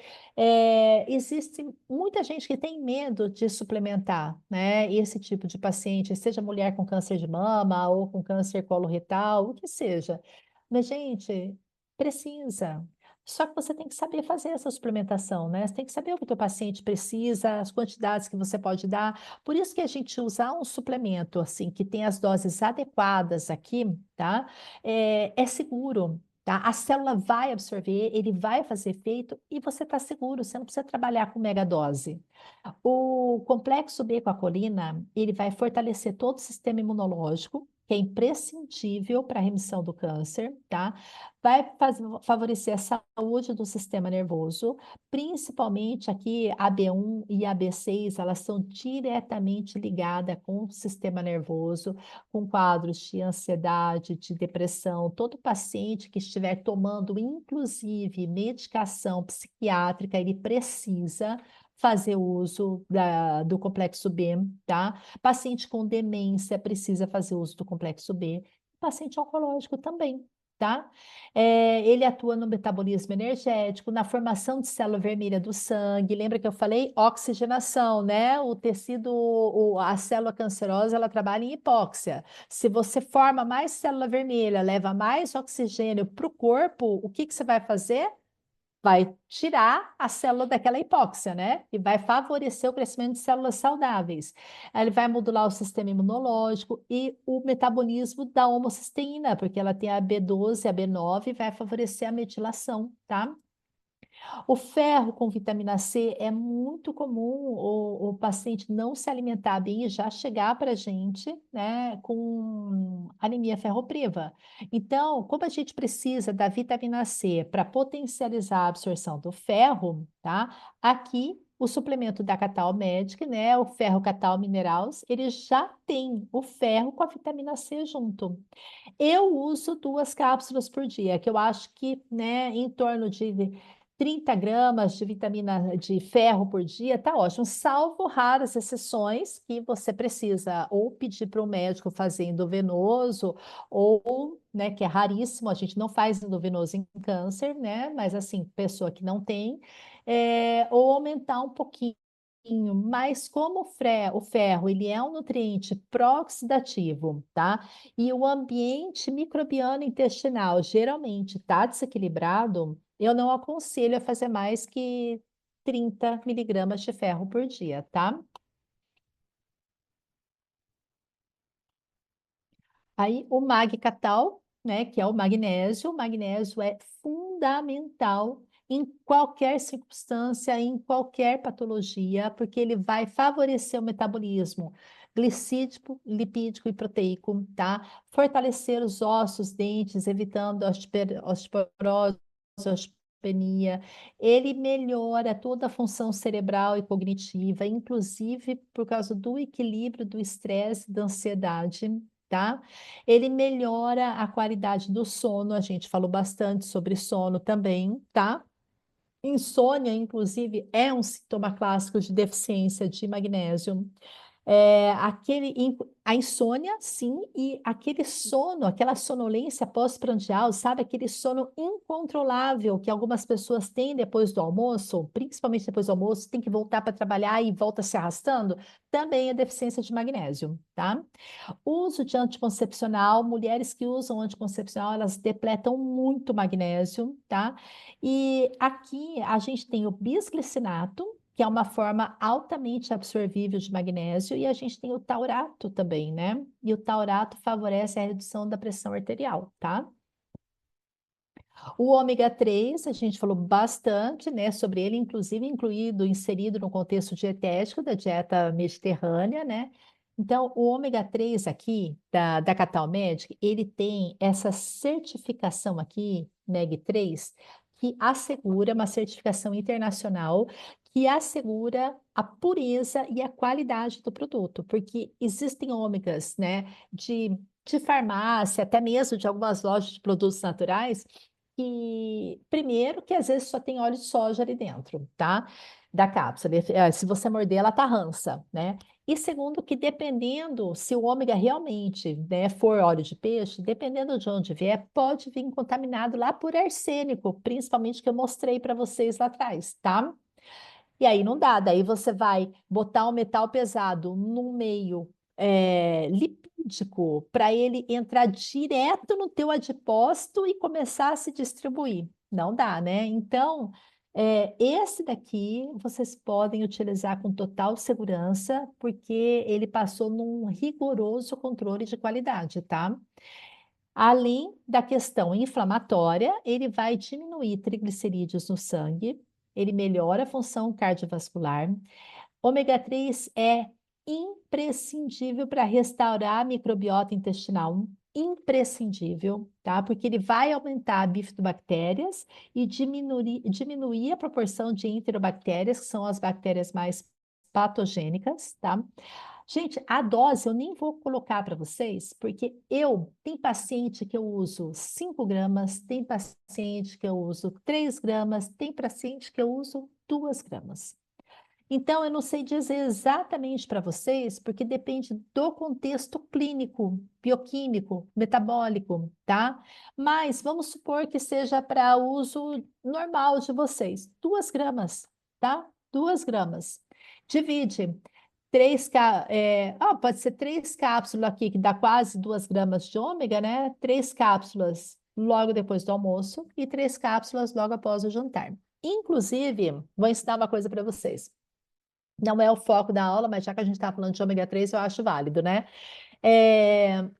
existe muita gente que tem medo de suplementar, né? Esse tipo de paciente, seja mulher com câncer de mama ou com câncer coloretal, o que seja. Mas, gente, precisa. Só que você tem que saber fazer essa suplementação, né? Você tem que saber o que o teu paciente precisa, as quantidades que você pode dar. Por isso que a gente usar um suplemento, assim, que tem as doses adequadas aqui, tá? É seguro, tá? A célula vai absorver, ele vai fazer efeito e você está seguro, você não precisa trabalhar com megadose. O complexo B com a colina, ele vai fortalecer todo o sistema imunológico, que é imprescindível para a remissão do câncer, tá? Vai favorecer a saúde do sistema nervoso, principalmente aqui a B1 e a B6, elas são diretamente ligadas com o sistema nervoso, com quadros de ansiedade, de depressão. Todo paciente que estiver tomando, inclusive, medicação psiquiátrica, ele precisa fazer uso do complexo B, tá? Paciente com demência precisa fazer uso do complexo B. Paciente oncológico também, tá? Ele atua no metabolismo energético, na formação de célula vermelha do sangue. Lembra que eu falei? Oxigenação, né? O tecido, a célula cancerosa, ela trabalha em hipóxia. Se você forma mais célula vermelha, leva mais oxigênio para o corpo, o que que você vai fazer? Vai tirar a célula daquela hipóxia, né? E vai favorecer o crescimento de células saudáveis. Ele vai modular o sistema imunológico e o metabolismo da homocisteína, porque ela tem a B12 e a B9 e vai favorecer a metilação, tá? O ferro com vitamina C é muito comum o paciente não se alimentar bem e já chegar para a gente, né, com anemia ferropriva. Então, como a gente precisa da vitamina C para potencializar a absorção do ferro, tá? Aqui o suplemento da Catal Medic, né, o ferro Catal Minerals, ele já tem o ferro com a vitamina C junto. Eu uso 2 cápsulas por dia, que eu acho que, né, em torno de 30 gramas de vitamina de ferro por dia, tá ótimo, salvo raras exceções que você precisa ou pedir para o médico fazer endovenoso, ou, né, que é raríssimo, a gente não faz endovenoso em câncer, né, mas assim, pessoa que não tem, ou aumentar um pouquinho. Mas como o ferro, ele é um nutriente pró-oxidativo, tá? E o ambiente microbiano intestinal geralmente está desequilibrado, eu não aconselho a fazer mais que 30 miligramas de ferro por dia, tá? Aí o Mag-Catal, né, que é o magnésio é fundamental em qualquer circunstância, em qualquer patologia, porque ele vai favorecer o metabolismo glicídico, lipídico e proteico, tá? Fortalecer os ossos, dentes, evitando osteoporose, osteopenia. Ele melhora toda a função cerebral e cognitiva, inclusive por causa do equilíbrio do estresse e da ansiedade, tá? Ele melhora a qualidade do sono, a gente falou bastante sobre sono também, tá? Insônia, inclusive, é um sintoma clássico de deficiência de magnésio. A insônia, sim, e aquele sono, aquela sonolência pós-prandial, sabe? Aquele sono incontrolável que algumas pessoas têm depois do almoço, principalmente depois do almoço, tem que voltar para trabalhar e volta se arrastando, também é deficiência de magnésio, tá? Uso de anticoncepcional, mulheres que usam anticoncepcional, elas depletam muito magnésio, tá? E aqui a gente tem o bisglicinato, que é uma forma altamente absorvível de magnésio, e a gente tem o taurato também, né? E o taurato favorece a redução da pressão arterial, tá? O ômega 3, a gente falou bastante, né, sobre ele, inclusive inserido no contexto dietético da dieta mediterrânea, né? Então, o ômega 3 aqui, da Catal Medic, ele tem essa certificação aqui, MEG 3, que assegura uma certificação internacional que assegura a pureza e a qualidade do produto, porque existem ômegas, né, de farmácia, até mesmo de algumas lojas de produtos naturais, que, primeiro, que às vezes só tem óleo de soja ali dentro, tá? Da cápsula. Se você morder, ela tá rança, né? E segundo, que dependendo, se o ômega realmente, né, for óleo de peixe, dependendo de onde vier, pode vir contaminado lá por arsênico, principalmente que eu mostrei para vocês lá atrás, tá? E aí não dá, daí você vai botar um metal pesado no meio lipídico para ele entrar direto no teu adipócito e começar a se distribuir. Não dá, né? Então, esse daqui vocês podem utilizar com total segurança, porque ele passou num rigoroso controle de qualidade, tá? Além da questão inflamatória, ele vai diminuir triglicerídeos no sangue, ele melhora a função cardiovascular. Ômega 3 é imprescindível para restaurar a microbiota intestinal, imprescindível, tá? Porque ele vai aumentar a bifidobactérias e diminuir a proporção de enterobactérias, que são as bactérias mais patogênicas, tá? Gente, a dose eu nem vou colocar para vocês, porque tem paciente que eu uso 5 gramas, tem paciente que eu uso 3 gramas, tem paciente que eu uso 2 gramas. Então, eu não sei dizer exatamente para vocês, porque depende do contexto clínico, bioquímico, metabólico, tá? Mas vamos supor que seja para uso normal de vocês, 2 gramas, tá? 2 gramas. Divide. Pode ser 3 cápsulas aqui, que dá quase 2 gramas de ômega, né? 3 cápsulas logo depois do almoço e 3 cápsulas logo após o jantar. Inclusive, vou ensinar uma coisa para vocês. Não é o foco da aula, mas já que a gente está falando de ômega 3, eu acho válido, né?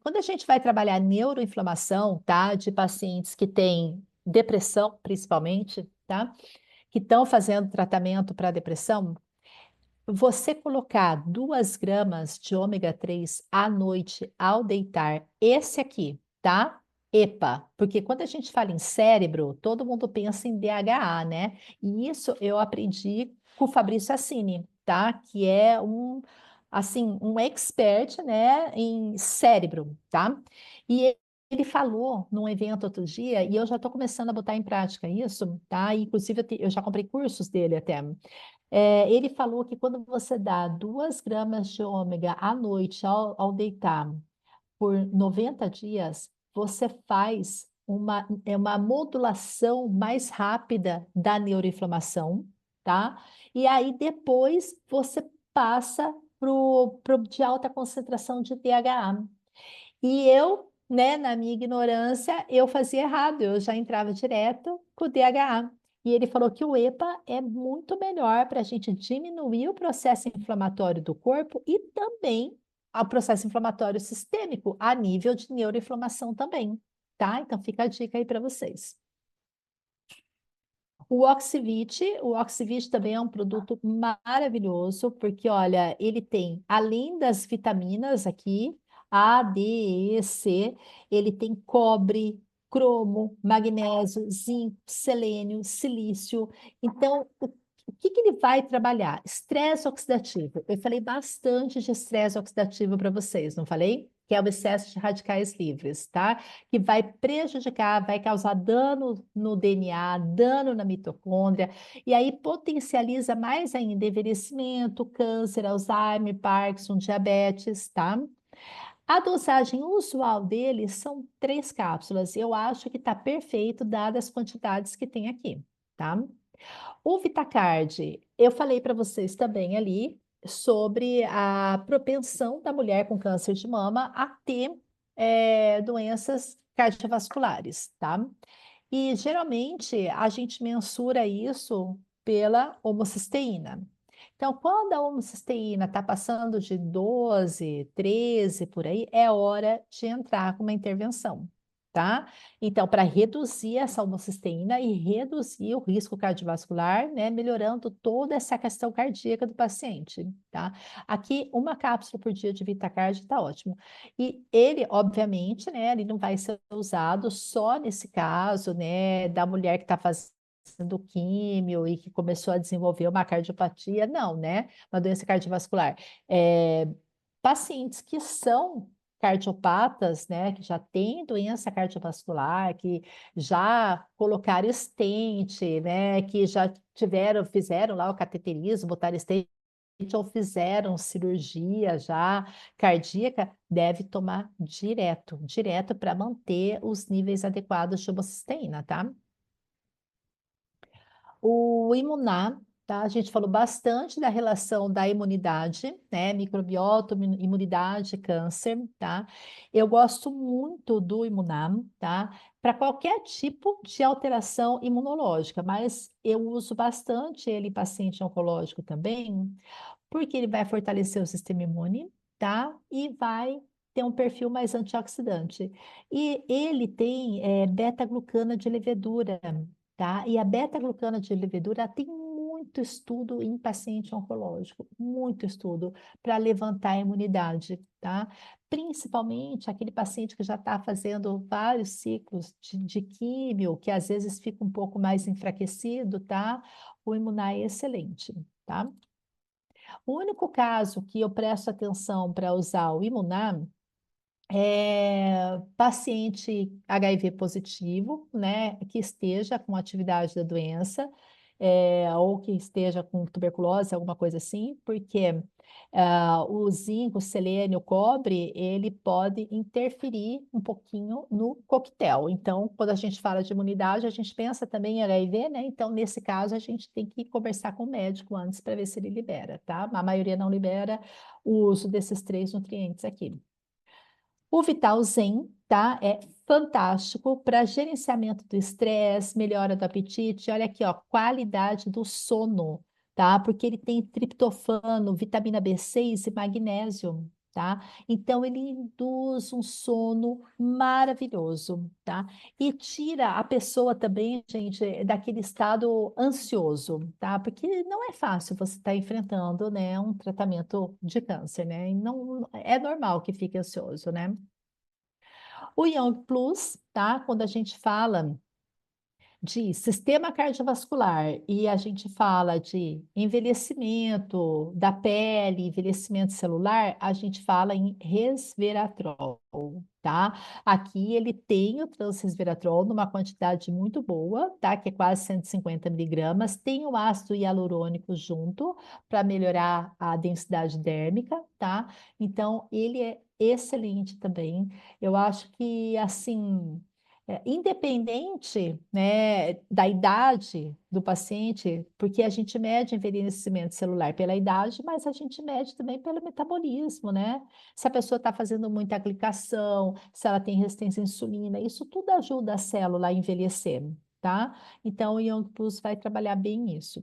Quando a gente vai trabalhar neuroinflamação, tá? De pacientes que têm depressão, principalmente, tá? Que estão fazendo tratamento para depressão, você colocar 2 gramas de ômega 3 à noite ao deitar, esse aqui, tá? EPA, porque quando a gente fala em cérebro, todo mundo pensa em DHA, né? E isso eu aprendi com o Fabrício Assini, tá? Que é assim, um expert, né, em cérebro, tá? E ele falou num evento outro dia, e eu já estou começando a botar em prática isso, tá? Inclusive, eu já comprei cursos dele até. Ele falou que quando você dá 2 gramas de ômega à noite ao deitar por 90 dias, você faz uma modulação mais rápida da neuroinflamação, tá? E aí depois você passa pro de alta concentração de DHA. E eu, né, na minha ignorância, eu fazia errado, eu já entrava direto com o DHA. E ele falou que o EPA é muito melhor para a gente diminuir o processo inflamatório do corpo e também o processo inflamatório sistêmico, a nível de neuroinflamação também, tá? Então fica a dica aí para vocês. O Oxivit também é um produto maravilhoso, porque, olha, ele tem, além das vitaminas aqui, A, D, E, C, ele tem cobre, cromo, magnésio, zinco, selênio, silício. Então, o que que ele vai trabalhar? Estresse oxidativo. Eu falei bastante de estresse oxidativo para vocês, não falei? Que é o excesso de radicais livres, tá? Que vai prejudicar, vai causar dano no DNA, dano na mitocôndria, e aí potencializa mais ainda envelhecimento, câncer, Alzheimer, Parkinson, diabetes, tá? A dosagem usual dele são 3 cápsulas. Eu acho que está perfeito, dadas as quantidades que tem aqui, tá? O Vitacard, eu falei para vocês também ali sobre a propensão da mulher com câncer de mama a ter doenças cardiovasculares, tá? E geralmente a gente mensura isso pela homocisteína. Então, quando a homocisteína está passando de 12, 13 por aí, é hora de entrar com uma intervenção, tá? Então, para reduzir essa homocisteína e reduzir o risco cardiovascular, né, melhorando toda essa questão cardíaca do paciente, tá? Aqui, uma cápsula por dia de Vitacard está ótimo. E ele, obviamente, né, ele não vai ser usado só nesse caso, né, da mulher que está fazendo químio e que começou a desenvolver uma cardiopatia, não, né, uma doença cardiovascular. Pacientes que são cardiopatas, né, que já têm doença cardiovascular, que já colocaram stent, né, que já fizeram lá o cateterismo, botaram stent ou fizeram cirurgia já cardíaca, deve tomar direto para manter os níveis adequados de homocisteína, tá? O imunar, tá? A gente falou bastante da relação da imunidade, né? Microbiota, imunidade, câncer, tá? Eu gosto muito do imunar, tá? Para qualquer tipo de alteração imunológica, mas eu uso bastante ele em paciente oncológico também, porque ele vai fortalecer o sistema imune, tá? E vai ter um perfil mais antioxidante. E ele tem beta-glucana de levedura, tá? E a beta-glucana de levedura tem muito estudo em paciente oncológico, muito estudo para levantar a imunidade, tá? Principalmente aquele paciente que já está fazendo vários ciclos de químio, que às vezes fica um pouco mais enfraquecido, tá? O imunar é excelente, tá? O único caso que eu presto atenção para usar o imunar é paciente HIV positivo, né, que esteja com atividade da doença, ou que esteja com tuberculose, alguma coisa assim, porque o zinco, o selênio, o cobre, ele pode interferir um pouquinho no coquetel. Então, quando a gente fala de imunidade, a gente pensa também em HIV, né? Então, nesse caso, a gente tem que conversar com o médico antes para ver se ele libera, tá? A maioria não libera o uso desses 3 nutrientes aqui. O Vital Zen, tá? É fantástico para gerenciamento do estresse, melhora do apetite. Olha aqui, ó, qualidade do sono, tá? Porque ele tem triptofano, vitamina B6 e magnésio, tá? Então ele induz um sono maravilhoso, tá? E tira a pessoa também, gente, daquele estado ansioso, tá? Porque não é fácil você estar enfrentando, né, um tratamento de câncer, né? E não é normal que fique ansioso, né? O Young Plus, tá? Quando a gente fala de sistema cardiovascular e a gente fala de envelhecimento da pele, envelhecimento celular, a gente fala em resveratrol, tá? Aqui ele tem o transresveratrol numa quantidade muito boa, tá? Que é quase 150 miligramas. Tem o ácido hialurônico junto para melhorar a densidade dérmica, tá? Então, ele é excelente também. Eu acho que, assim, independente, né, da idade do paciente, porque a gente mede envelhecimento celular pela idade, mas a gente mede também pelo metabolismo, né? Se a pessoa está fazendo muita glicação, se ela tem resistência à insulina, isso tudo ajuda a célula a envelhecer, tá? Então, o Young Plus vai trabalhar bem isso.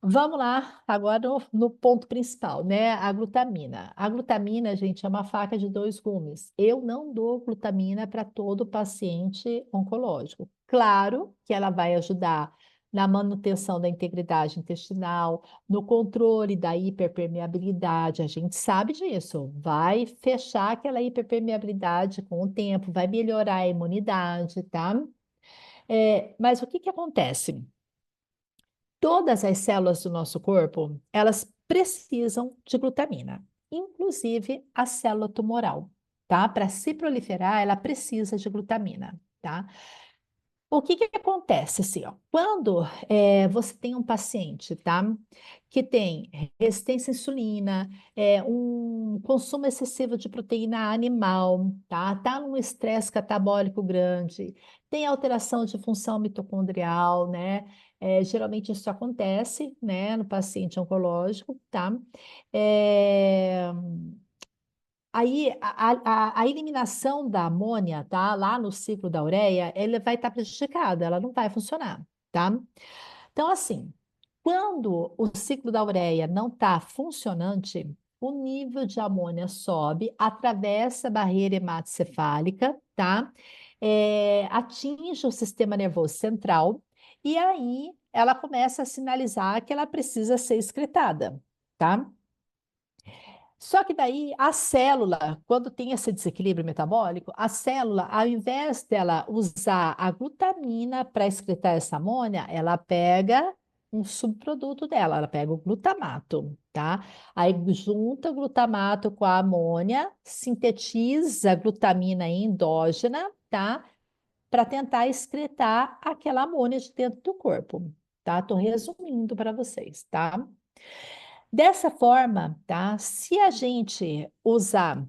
Vamos lá, agora no ponto principal, né? A glutamina. A glutamina, gente, é uma faca de dois gumes. Eu não dou glutamina para todo paciente oncológico. Claro que ela vai ajudar na manutenção da integridade intestinal, no controle da hiperpermeabilidade, a gente sabe disso. Vai fechar aquela hiperpermeabilidade com o tempo, vai melhorar a imunidade, tá? Mas o que que acontece? Todas as células do nosso corpo, elas precisam de glutamina, inclusive a célula tumoral, tá? Para se proliferar, ela precisa de glutamina, tá? O que que acontece assim, ó? Quando você tem um paciente, tá? Que tem resistência à insulina, um consumo excessivo de proteína animal, tá? Tá num estresse catabólico grande, tem alteração de função mitocondrial, né? Geralmente isso acontece, né, no paciente oncológico, tá? É, Aí, a eliminação da amônia, tá? Lá no ciclo da ureia, ela vai estar prejudicada, ela não vai funcionar, tá? Então, assim, quando o ciclo da ureia não está funcionante, o nível de amônia sobe, atravessa a barreira hematocefálica, tá? Atinge o sistema nervoso central, e aí ela começa a sinalizar que ela precisa ser excretada, tá? Só que daí a célula, quando tem esse desequilíbrio metabólico, a célula, ao invés dela usar a glutamina para excretar essa amônia, ela pega um subproduto dela, ela pega o glutamato, tá? Aí junta o glutamato com a amônia, sintetiza a glutamina endógena, tá? Para tentar excretar aquela amônia de dentro do corpo, tá? Tô resumindo para vocês, tá? Dessa forma, tá? Se a gente usar,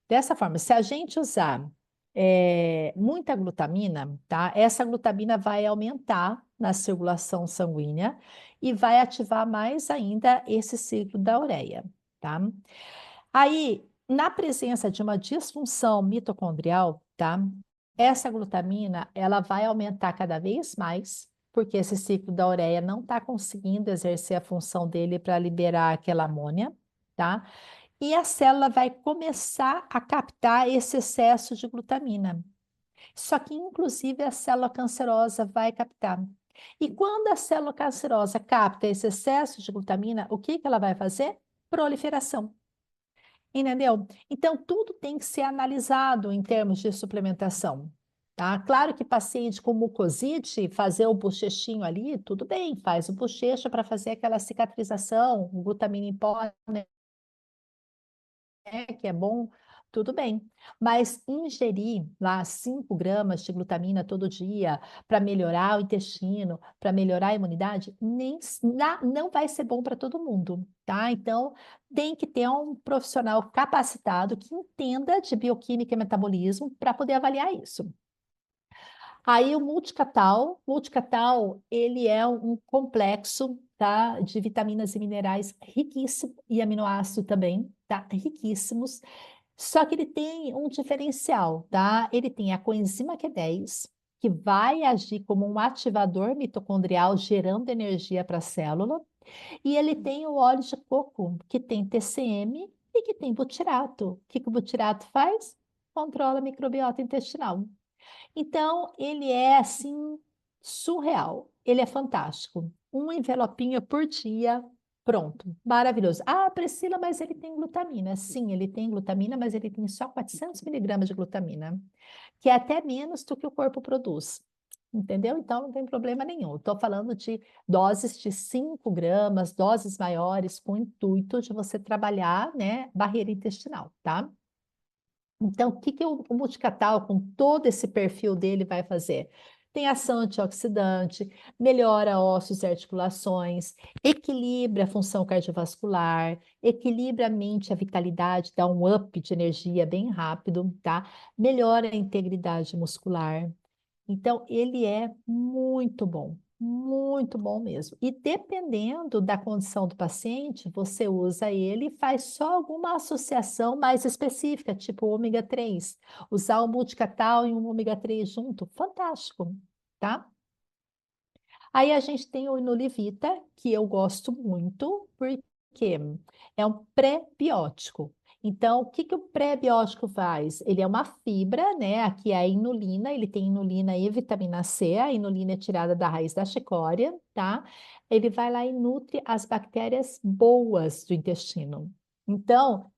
dessa forma, se a gente usar muita glutamina, tá? Essa glutamina vai aumentar na circulação sanguínea e vai ativar mais ainda esse ciclo da ureia, tá? Aí, na presença de uma disfunção mitocondrial, tá? Essa glutamina, ela vai aumentar cada vez mais, porque esse ciclo da ureia não está conseguindo exercer a função dele para liberar aquela amônia, tá? E a célula vai começar a captar esse excesso de glutamina. Só que, inclusive, a célula cancerosa vai captar. E quando a célula cancerosa capta esse excesso de glutamina, o que que ela vai fazer? Proliferação. Entendeu? Então, tudo tem que ser analisado em termos de suplementação, tá? Claro que paciente com mucosite, fazer o bochechinho ali, tudo bem, faz o bochecho para fazer aquela cicatrização, o glutamina em pó, né, que é bom, tudo bem. Mas ingerir lá 5 gramas de glutamina todo dia para melhorar o intestino, para melhorar a imunidade, não vai ser bom para todo mundo, tá? Então, tem que ter um profissional capacitado que entenda de bioquímica e metabolismo para poder avaliar isso. Aí o multicatal, ele é um complexo, tá, de vitaminas e minerais riquíssimo e aminoácido também, tá, riquíssimos. Só que ele tem um diferencial, tá? Ele tem a coenzima Q10, que vai agir como um ativador mitocondrial, gerando energia para a célula, e ele tem o óleo de coco, que tem TCM e que tem butirato. O que que o butirato faz? Controla a microbiota intestinal. Então, ele é assim surreal. Ele é fantástico. Um envelopinho por dia, pronto, maravilhoso. Ah, Priscila, mas ele tem glutamina. Sim, ele tem glutamina, mas ele tem só 400 miligramas de glutamina, que é até menos do que o corpo produz. entendeu? Então não tem problema nenhum. Estou falando de doses de 5 gramas, doses maiores, com o intuito de você trabalhar, né, barreira intestinal, tá? Então, o que que o multicatal, com todo esse perfil dele, vai fazer? Tem ação antioxidante, melhora ossos e articulações, equilibra a função cardiovascular, equilibra a mente, a vitalidade, dá um up de energia bem rápido, tá? Melhora a integridade muscular. Então, ele é muito bom mesmo. E dependendo da condição do paciente, você usa ele e faz só alguma associação mais específica, tipo ômega 3. Usar o multicatal e um ômega 3 junto, fantástico, tá? Aí a gente tem o Inulivita, que eu gosto muito, porque é um pré-biótico. Então, o que que o pré-biótico faz? Ele é uma fibra, né? Aqui é a inulina, ele tem inulina e vitamina C. A inulina é tirada da raiz da chicória, tá? Ele vai lá e nutre as bactérias boas do intestino. Então,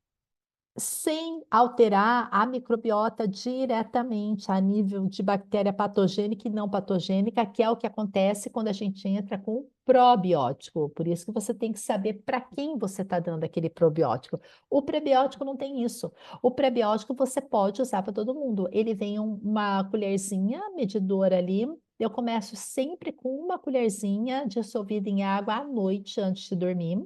sem alterar a microbiota diretamente a nível de bactéria patogênica e não patogênica, que é o que acontece quando a gente entra com o probiótico. Por isso que você tem que saber para quem você está dando aquele probiótico. O prebiótico não tem isso. O prebiótico você pode usar para todo mundo. Ele vem uma colherzinha medidora ali. Eu começo sempre com uma colherzinha dissolvida em água à noite antes de dormir,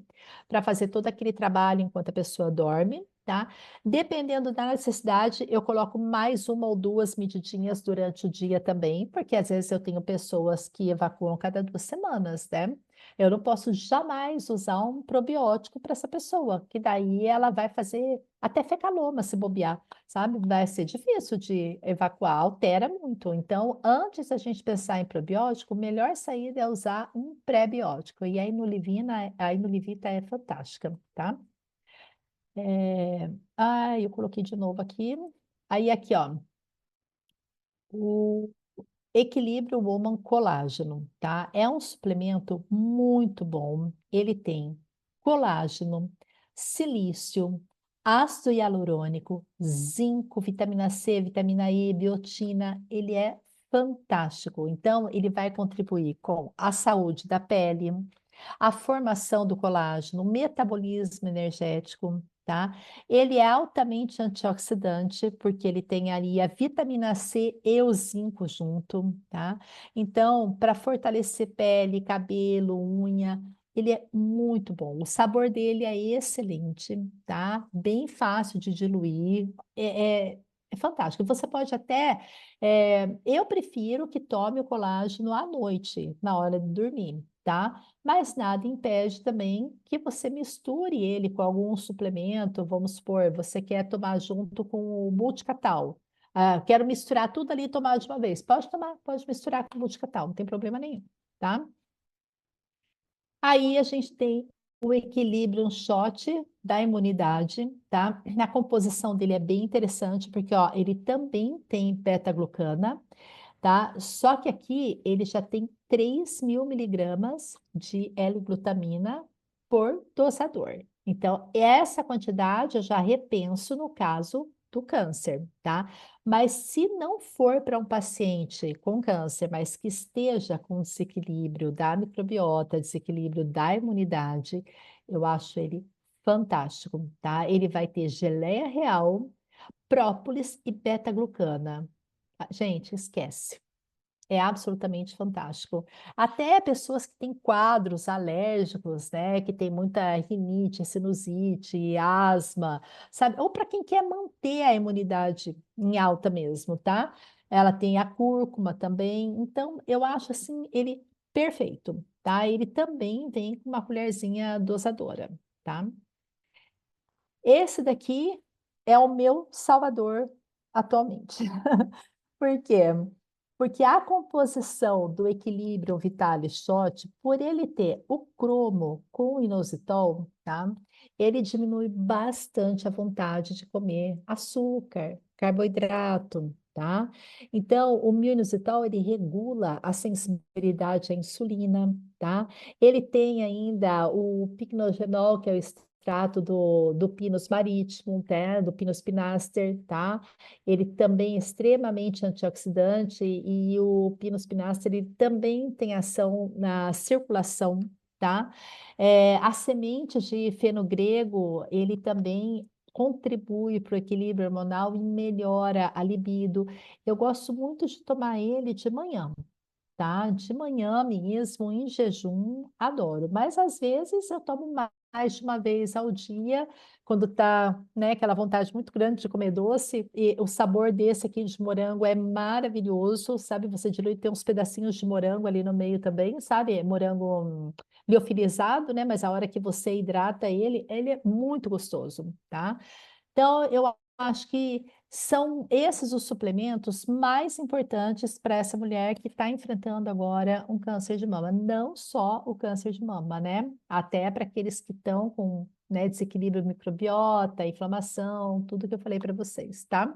para fazer todo aquele trabalho enquanto a pessoa dorme, tá? Dependendo da necessidade, eu coloco mais uma ou duas medidinhas durante o dia também, porque às vezes eu tenho pessoas que evacuam cada 2 semanas, né? Eu não posso jamais usar um probiótico para essa pessoa, que daí ela vai fazer até fecaloma se bobear, sabe? Vai ser difícil de evacuar, altera muito. Então, antes da gente pensar em probiótico, a melhor saída é usar um pré-biótico. E a Inulivita é fantástica, tá? Eu coloquei de novo aqui. Aí, aqui, ó, o Equilíbrio Woman Colágeno, tá? É um suplemento muito bom. Ele tem colágeno, silício, ácido hialurônico, zinco, vitamina C, vitamina E, biotina. Ele é fantástico. Então, ele vai contribuir com a saúde da pele, a formação do colágeno, o metabolismo energético, tá? Ele é altamente antioxidante, porque ele tem ali a vitamina C e o zinco junto, tá? Então, para fortalecer pele, cabelo, unha, ele é muito bom. O sabor dele é excelente, tá? Bem fácil de diluir. É fantástico. Você pode até. Eu prefiro que tome o colágeno à noite, na hora de dormir, tá? Mas nada impede também que você misture ele com algum suplemento. Vamos supor, você quer tomar junto com o multicatal. Ah, quero misturar tudo ali e tomar de uma vez. Pode tomar, pode misturar com o multicatal, não tem problema nenhum, tá? Aí a gente tem o equilíbrio um shot da imunidade, tá? A composição dele é bem interessante, porque ó, ele também tem beta-glucana, tá? Só que aqui ele já tem 3.000 miligramas de L-glutamina por dosador. Então, essa quantidade eu já repenso no caso do câncer, tá? Mas se não for para um paciente com câncer, mas que esteja com desequilíbrio da microbiota, desequilíbrio da imunidade, eu acho ele fantástico, tá? Ele vai ter geleia real, própolis e beta-glucana. Ah, gente, esquece. É absolutamente fantástico. Até pessoas que têm quadros alérgicos, né, que tem muita rinite, sinusite, asma, sabe? Ou para quem quer manter a imunidade em alta mesmo, tá? Ela tem a cúrcuma também. Então, eu acho assim ele perfeito, tá? Ele também vem com uma colherzinha dosadora, tá? Esse daqui é o meu salvador atualmente. Por quê? Porque a composição do equilíbrio Vitalis Shot, por ele ter o cromo com o inositol, tá? Ele diminui bastante a vontade de comer açúcar, carboidrato, tá? Então, o mioinositol, ele regula a sensibilidade à insulina, tá? Ele tem ainda o picnogenol, que é o extrato do Pinus maritimo, né, do Pinus pinaster, tá? Ele também é extremamente antioxidante e o Pinus pinaster ele também tem ação na circulação, tá? As sementes de fenogrego, ele também contribui para o equilíbrio hormonal e melhora a libido. Eu gosto muito de tomar ele de manhã, tá? De manhã mesmo, em jejum, adoro. Mas às vezes eu tomo mais de uma vez ao dia, quando tá, né, aquela vontade muito grande de comer doce. E o sabor desse aqui de morango é maravilhoso, sabe? Você dilui, tem uns pedacinhos de morango ali no meio também, sabe? É morango liofilizado, né? Mas a hora que você hidrata ele, ele é muito gostoso, tá? Então, eu acho que são esses os suplementos mais importantes para essa mulher que está enfrentando agora um câncer de mama. Não só o câncer de mama, né? Até para aqueles que estão com, né, desequilíbrio microbiota, inflamação, tudo que eu falei para vocês, tá?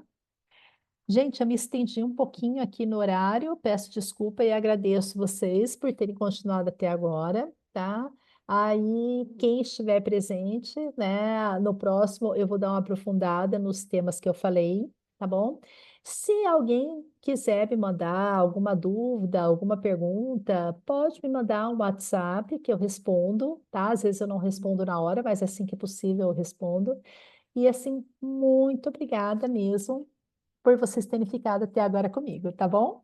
Gente, eu me estendi um pouquinho aqui no horário, peço desculpa e agradeço vocês por terem continuado até agora, tá? Aí, quem estiver presente, né, no próximo eu vou dar uma aprofundada nos temas que eu falei, tá bom? Se alguém quiser me mandar alguma dúvida, alguma pergunta, pode me mandar um WhatsApp que eu respondo, tá? Às vezes eu não respondo na hora, mas assim que possível eu respondo. E assim, muito obrigada mesmo por vocês terem ficado até agora comigo, tá bom?